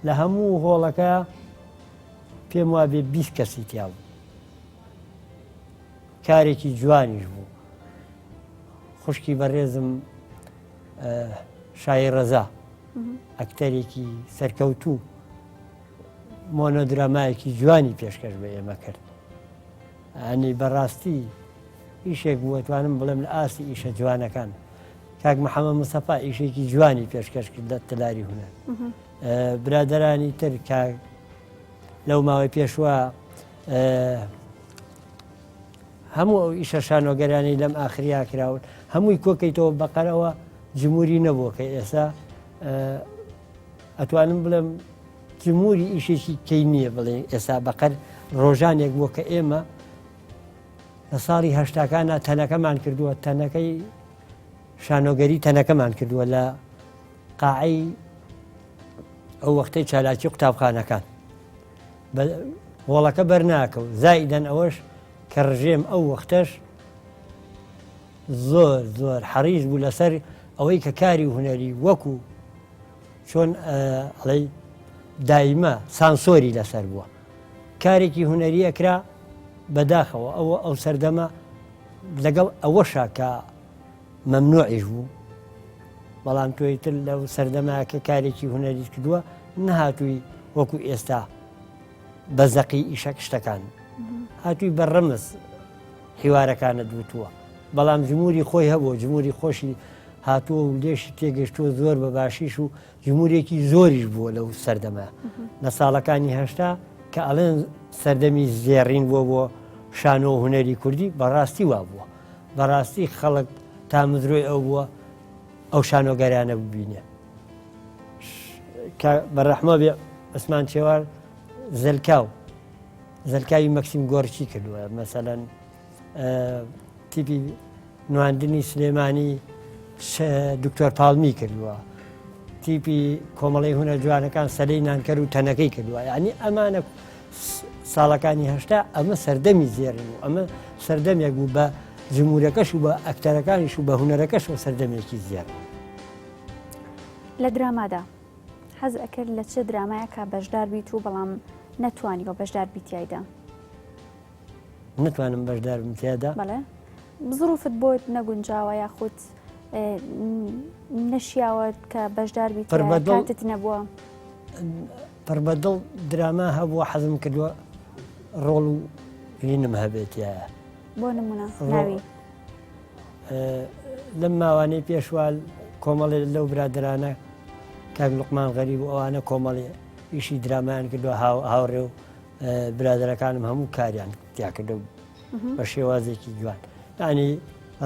لە هەموو هۆڵەکە پێم وا بێ 20 کەسی تیا بوو، کارێکی جوانیش بوو. خوشکی بەڕێزم شای ڕەزا ئەکتەرێکی سەرکەوتوو مۆنۆدرامایەکی جوانی پێشکەش بە ئێمە کرد، ئەنی بەڕاستی ئیشێک بوو ئەتوانم بڵێم لە ئاسی ئیشە جوانەکان. کاک محەممەد مستەفا ئیشێکی جوانی پێشکەش کرد لە تەلاری هونەر. برادەرانی تر کاک لەو ماوەی پێشوە هەموو ئەو ئیشە شانۆگەرانی لەم ئاخریا کراون، هەمووی کۆکەیتەوە بەقەرەوە جمهوری نەبووە کە ئێستا ئەتوانم بڵێم جمهوری ئیشێکی کەی نییە بڵێ ئێستا بەقەر ڕۆژانێک بووە کە ئێمە لە ساڵی هەشتاکانە تەنەکەمان کردووە، تەنەکەی شانۆگەری تەنەکەمان کردووە لە قاعەی ئەو وەختەی چالاکی قوتابخانەکان، هۆڵەکە بەرناکەوت زائیدەن ئەوەش کە ڕژێم ئەو وەختەش زۆر زۆر حەریص بوو لەسەر ئەوەی کە کاری هوەری وەکو چۆن ئەڵێ دایمە سانسۆری لەسەر بووە، کارێکی هوەری ئەکرا بەداخەوە ئەو سەردەمە لەگەڵ ئەوەشا کە مەمنوعیش بوو، بەڵام تۆی تر لەو سەردەمایە کە کارێکی هوەری کردووە نەهاتووی وەکو ئێستا بەزەقی ئیشەک شتەکان، هاتووی بەڕەمز حیوارەکانە دووتووە، بەڵام جمهوری خۆی هەبوو، جمهوری خۆشی هاتووە و لێشی تێگەشتووە زۆر بە باشیش و جمهورێکی زۆریش بووە لەو سەردەمە لە ساڵەکانی هەشتا کە ئەڵێن سەردەمی زێڕین بووە بۆ شانۆ و هوەری کوردی، بەڕاستی وا بووە، بەڕاستی خەڵک تا مزرۆی ئەو بووە ئەو شانۆگەرانە ببینێ. بەڕەحمە بێ عوسمان چێوار زەلکاوی مەکسیم گۆرچی کردووە، مەسەلەن تیپی نواندنی سلێمانی دکتۆر پاڵمی کردووە تیپی کۆمەڵی هونە جوانەکان سەلەی نانکەر و تەنەکەی کردووە یعنی ئەمانە ساڵەکانی هەشتا ئەمە سەردەمی زێڕن و ئەمە سەردەمێک بوو بە جمهورەکەش و بە ئەکتەرەکانیش و بە هونەرەکەش و سەردەمێکی زیێر لە درامادا حەز ئەکرد لە چه درامایەکە بەشدار بیت و بەڵام نەتوانیەوە بەشدار بیتیایدا نتوانم بەشدار بم تێدا بەڵێ زروفت بۆت نەگونجاوە یاخود نەشیاوە کە بەشدار بیت کاتت نەبووە پڕبەدڵ دراما هەبووە حەزم کردووە ڕۆڵ و هینم هەبێتە بۆ نمونە ناوی لەم ماوانەی پێشوال کۆمەڵی لەو برادرانە کاک لوقمان غەریب و ئەوانە کۆمەڵی ئیشی درامایان کردووە هاوڕێ و برادرەکانم هەموو کاریان تیا کردو بە شێوازێکی جوان ینی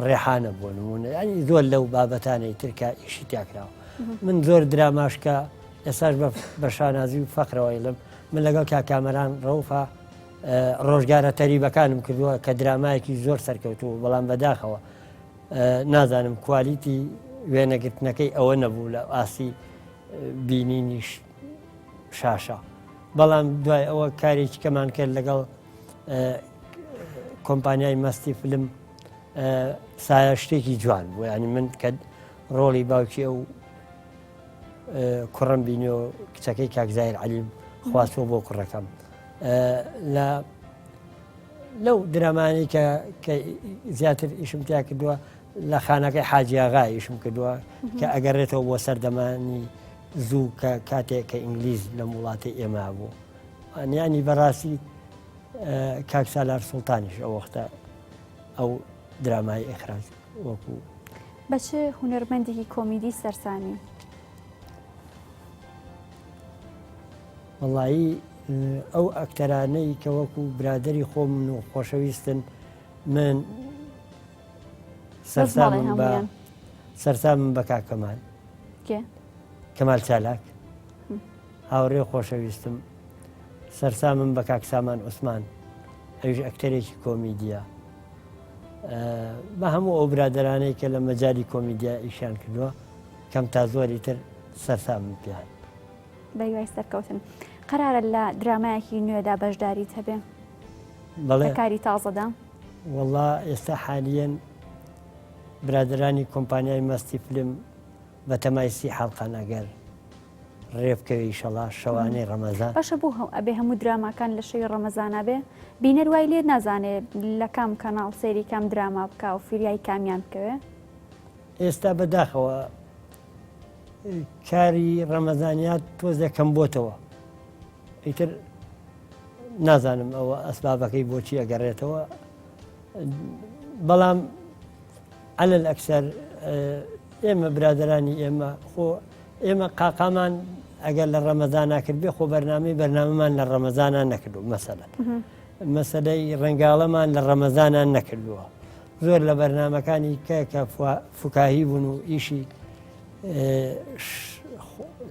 ڕێحانە بۆ نمونە ینی زۆر لەو بابەتانەی ترکە ئیشی تیاکراوە من زۆر دراماشکە ئێساش بە شانازی و فەقرەوەی لەم من لەگەڵ کاکامەران ڕەوفا ڕۆژگارە تەریبەکانم کردووە کە درامایەکی زۆر سەرکەوتووە بەڵام بەداخەوە نازانم کوالیتی وێنەگرتنەکەی ئەوە نەبوو لە ئاسی بینینیش شاشە بەڵام دوای ئەوە کارێکی کەمان کرد لەگەڵ کۆمپانیای مەستی فلم سایە شتێکی جوان بوو ینی من کە ڕۆڵی باوکی ئەو کوڕم بینیەوە کچەکەی کاکزایر عەلیم خواستوە بۆ کوڕەکەم لەو درامانی کە زیاتر ئیشم تیا کردووە لە خانەکەی حاجی ئاغا ئیشم کردووە کە ئەگەڕێتەوە بۆ سەردەمانی زوو کە کاتێک کە ئینگلیز لە وڵاتی ئێمە بوو ینی بەڕاستی کاک سالار سوڵتانیش ئەو وەختە ئەو درامای ئەخراج وەکو بەچ هونەرمەندێکی کۆمیدی سەرسانی وەڵایی ئەو ئەکتەرانەی کە وەکو برادری خۆم و خۆشەویستن من سەرسامم بە کاکەمان کەمال چالاک هاوڕێ خۆشەویستم سەرسامم بە کاکسامان عوسمان ئەویش ئەکتەرێکی کۆمیدیە بە هەموو ئەو برادرانەی کە لە مەجای کۆمیدیا ئیشان کردووە کەم تا زۆری تر سەرسامم پیان بەیوای سەرکەوتن قەرارە لە درامایەکی نوێدا بەشداریت هەبێ بەڵێ کاری تازەدا وەڵا ئێستا حالیەن برادرانی کۆمپانیای مەستی فلم بە تەمایسی حەڵقان ئەگەر ڕێبکەوی شەڵا شەوانەی ڕەمەزان باشە بوو ئەبێ هەموو دراماکان لە شەوی ڕەمەزانە بێ بینەر وای لێ نازانێت لە کام کەناڵ سەیری کام دراما بکە و فیریای کامیان بکەوێ ئێستا بەداخەوە کاری ڕەمەزانیات تۆزەکەم بۆتەوە ئیتر نازانم ئەوە ئەسبابەکەی بۆچی ئەگەڕێتەوە بەڵام علل ئەکسەر ئێمە برادرانی ئێمە خۆ ئێمە قاقامان ئەگەر لە ڕەمەزانە کرد بێ خۆ بەرنامەمان لە ڕەمەزانە نەکردو مەسەلەی ڕنگاڵەمان لە ڕەمەزانە نەکردووە زۆر لە بەرنمەکانی کە فکاهی بوون و ئیشی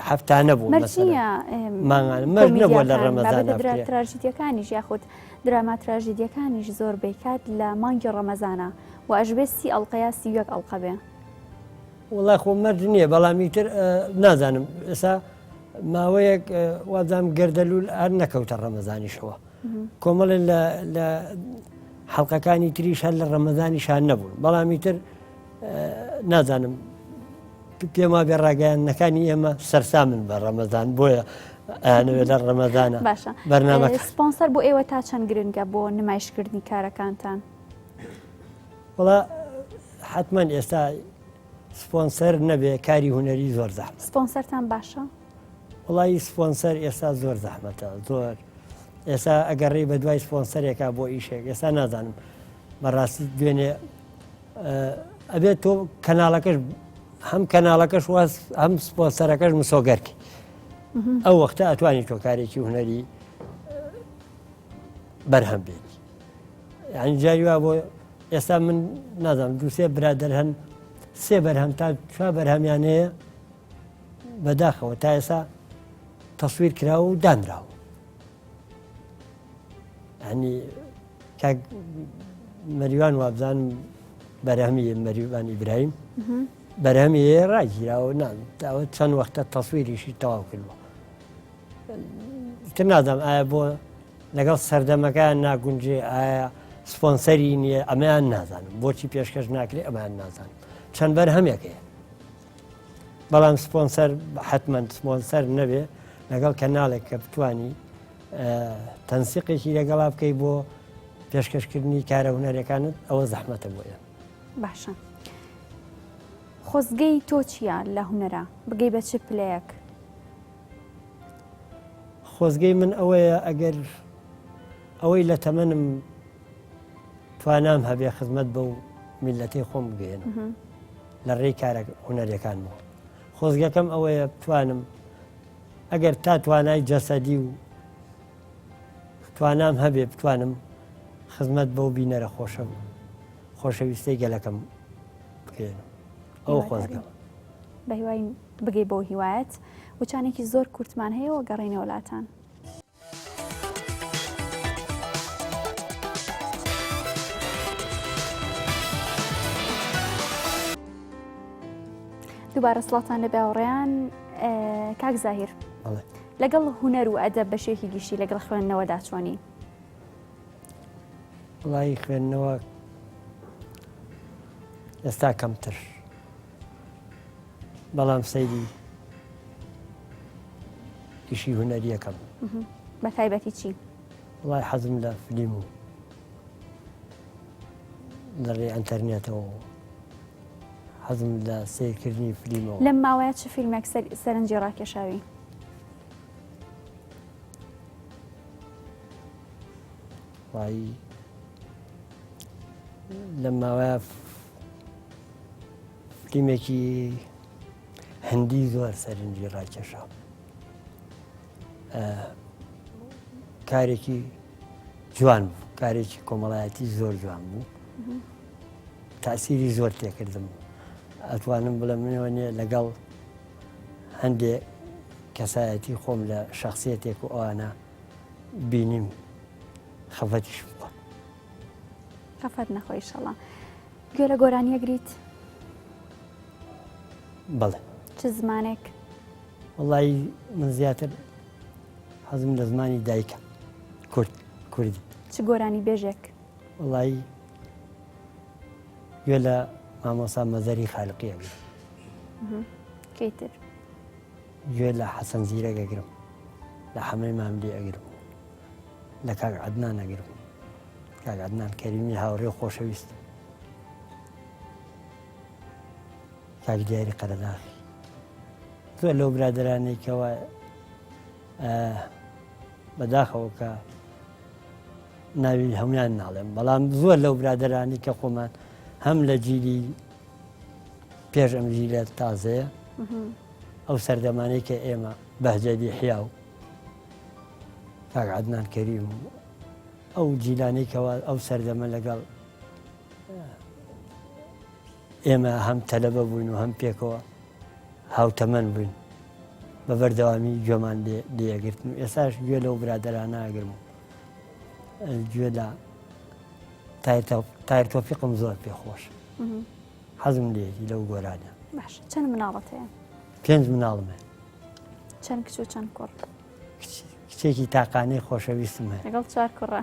هەفتانە بوو مەژ نەبووە لە ڕەمەزانە تراژیدیەکانیش یاخود دراما تراژیدیەکانیش زۆر بێکات لە مانگی ڕەمەزانە و ئەژبێستی ئەڵلقەیاسی یەک ئەڵلقە بێ وڵای خۆ مەرج نییە بەڵامی تر نازانم ئێستا ماوەیەک وازام گەردەلول هەر نەکەوتە ڕەمەزانیشەوە کۆمەڵێ لە حەڵلقەکانی تریش هەر لە ڕەمەزانیشان نەبوون بەڵامی تر نازانم پێما بێ ڕاگەیانەکانی ئێمە سەرسامن بە ڕەمەزان بۆیە ئەیانەوێت لە ڕەمەزانە باشە بەرنامەکە سپۆنسەر بۆ ئێوە تا چەند گرنگە بۆ نمایشکردنی کارەکانتان وڵا حتمما ئێستا سپۆنسەر نەبێ کاری هوەری زۆر زەحمەتە سپۆنسەرتان باشە وڵی سپۆنسەر ئێستا زۆر زەحمەتە زۆر ئێستا ئەگەڕێ بە دوای سپۆنسەرێکا بۆ ئیشێک ئێستا نازانم بەڕاستی دوێنێ ئەبێت تۆ کەناڵەکەش هەم کەناڵەکەش واز هەم سپۆنسەرەکەش مسۆگەرکی ئەو وەختە ئەتوانی تۆ کارێکی هوەری بەرهەم بێت یعنی جاری وا بۆ ئێستا من نازانم دووسێ برادەر هەن سێ بەرهەم تا چوار بەرهەمیان هەیە بەداخەوە تا ئێستا تەسویر کراوە و دانراوە ینی کاک مەریوان وابزانم بەرهەمی مەریوان ئیبراهیم بەرهەمی ڕاگیراوە ناوە چەند وەختە تەسویریشی تەواو کردوە تر نازانم ئایا بۆ لەگەڵ سەردەمەکان ناگونجێ ئایا سپۆنسەری نییە ئەمەیان نازانم بۆچی پێشکەش ناکرێت ئەمان نازانم چەند بەرهەمێکەیە بەڵام سپۆنسەر حتمما سپۆنسەر نەبێ لەگەڵ کەناڵێک کە بتوانی تەنسیقێکی لەگەڵا بکەی بۆ پێشکەشکردنی کارە هونەرەکانت ئەوە زەحمەتە بۆیە باشە خۆزگەی تۆ چییە لە هونەرە بگەی بە چ پلەیەک خۆزگەی من ئەوەیە ئەگەر ئەوەی لە تەمەنم توانام هەبێ خزمەت بە و میلەتی خۆم بگەێنم لە ڕێی کارە هونەرەکانمەوە خۆزگەکەم ئەوەیە بتوانم ئەگەر تا توانای جەسەدی و توانام هەبێ بتوانم خزمەت بەو بینەرە خۆشەویستەی گەلەکەم بکەێنم ئەو خۆزگەم بە هیوای بگەی بۆ هیوایەت وچانێکی زۆر کورتمان هەیەەوە گەڕێنە وڵاتان دووبارە سڵاتان لە باوەڕێیان کاک زاهیر لەگەڵ هونەر و ئەدەب بە شێوەیەکی گشتی لەگەڵ خوێندنەوەدا چۆنی وڵی خوێندنەوە ئێستا کەمتر بەڵام سەیری ئیشی هونەریەکەم بە تایبەتی چی وڵی حەزم لە فلیم و لەڕێ ئەنتەرنێتەوە حەزم لە سیرکردنی فلیمەوە لەم ماوەیە چه فیلمێک سەرنجی ڕاکێشاوی وای لەم ماوەیە فلیمێکی هەندی زۆر سەرنجی ڕاکێشا کارێکی جوان بوو کارێکی کۆمەڵایەتی زۆر جوان بوو تاسیری زۆر تێکردم ئەتوانم بڵێ منەوە نیە لەگەڵ هەندێک کەسایەتی خۆم لە شخصیەتێک و ئەوانە بینیم خەفەتیش بووە خەفەت نەخۆی شەڵا گوێ لە گۆرانیە گریت بەڵێ چ زمانێک وڵی من زیاتر حەزم لە زمانی دایکە کوردی چ گۆرانی بێژێک وڵی گوێ لە مامۆسا مەزەری خالقی ئەگرم کەیتر گوێ لە حەسەن زیرەک ئەگرم لە حەمەی ماملی ئەگرم لە کاک عەدنان ئەگرم کاک عەدنان کەریمی هاوڕێ خۆشەویستم کاک دیاری قەرەداخی زۆر لەو برادرانێکەوە بەداخەوە کە ناوی هەمویان ناڵێم بەڵام زۆر لەو برادرانی کە خۆمان هەم لە جیلی پێش ئەم جیلە تازەیە ئەو سەردەمانەی کە ئێمە بەهجەدی حیا و کاک عەدنان کەریم و ئەو جیلانێکەوە ئەو سەردەمە لەگەڵ ئێمە هەم تەلەبە بووین و هەم پێکەوە هاوتەمەن بووین بە بەردەوامی گوێمان لێگرتن و ئێستاش گوێ لەو برادەرانە ئەگرم و گوێ لە تایر تۆفیقم زۆر پێخۆش حەزم لێتی لەو گۆرانە باش چەند مناڵەت هەیە 5 مناڵمە چەند کچ و چەند کوڕ کچێکی تاقانەی خۆشەویستم هەیە لەگەڵ 4 کوڕە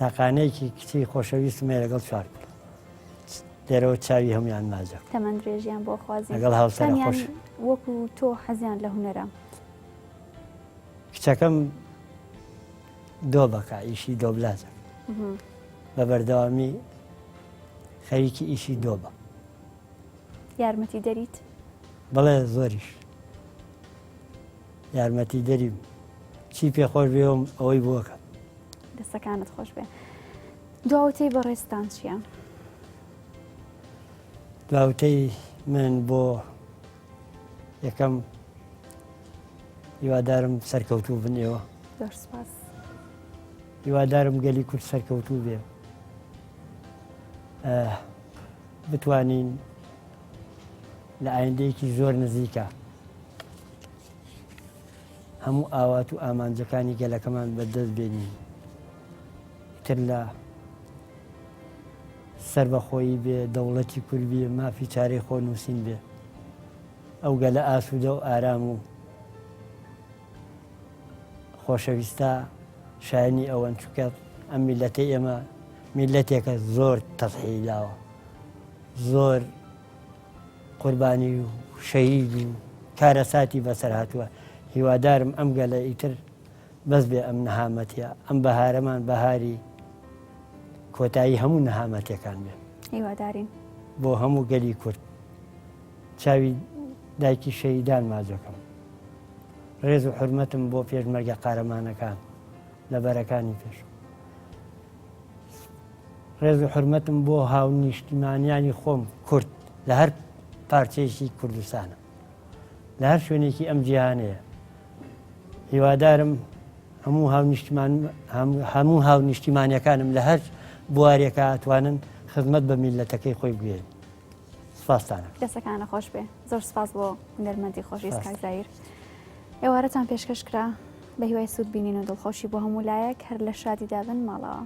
تاقانەیەکی کچی خۆشەویستم هەیە لەگەڵ 4 کوڕ لێرەوە چاوی هەمویان ماجە تەمەند درێژیان بۆ خوازی لەگەڵ هاوسەرە خۆش وەکو تۆ حەزیان لە هونەرە کچەکەم دۆ بەکە ئیشی دۆبلازە بە بەردەوامی خەریکی ئیشی دۆ بە یارمەتی دەریت بەڵێ زۆریش یارمەتی دەریم چی پێخۆش بێوم ئەوەی بووەکە دەستەکانت خۆش بێ دواوتەی بە ڕێستان چییە؟ دواوتەی من بۆ یەکەم هیوادارم سەرکەوتوو بنێەوە زۆر سپاس هیوادارم گەلی کورد سەرکەوتوو بێ بتوانین لە ئایندەیەکی زۆر نزیکە هەموو ئاوات و ئامانجەکانی گەلەکەمان بەدەست بێنین تر لە سەر بەخۆیی بێ دەوڵەتی کورد بێ مافی چارەی خۆ نووسین بێ ئەو گەلە ئاسوودە و ئارام و خۆشەویستە شایانی ئەوەن چووکە ئەم میلەتەی ئێمە میلەتێکە زۆر تەضحیلاوە زۆر قوربانی و شەهید و کارەساتی بەسەر هاتووە هیوادارم ئەم گەلە ئیتر بەس بێ ئەم نەهامەتیە ئەم بەهارەمان بەهاری کۆتایی هەموو نەهامەتەکان بێ هیوادارین بۆ هەموو گەلی کورد چاوی دایکی شەهیدان مازۆکەم ڕێز و حرمەتم بۆ پێشمەرگە قارەمانەکان لە بەرەکانی پێش ڕێز و حرمەتم بۆ هاو نیشتیمانیانی خۆم کورد لە هەر پارچەیەکی کوردستانە لە هەر شوێنێکی ئەم جیهانەیە هیوادارم هەموو هاو نیشتیمانیەکانم لە هەر بوارێکە ئەتوانن خزمەت بە میلەتەکەی خۆی بگوێن سپاستانە دەستەکانە خۆش بێ زۆر سپاس بۆ هونەرمەندی خۆشویست کاک زایر ئێوارەتان پێشکەش کرا بە هیوای سوود بینین و دڵخۆشی بۆ هەموو لایەک هەر لە شادی دابن ماڵەوە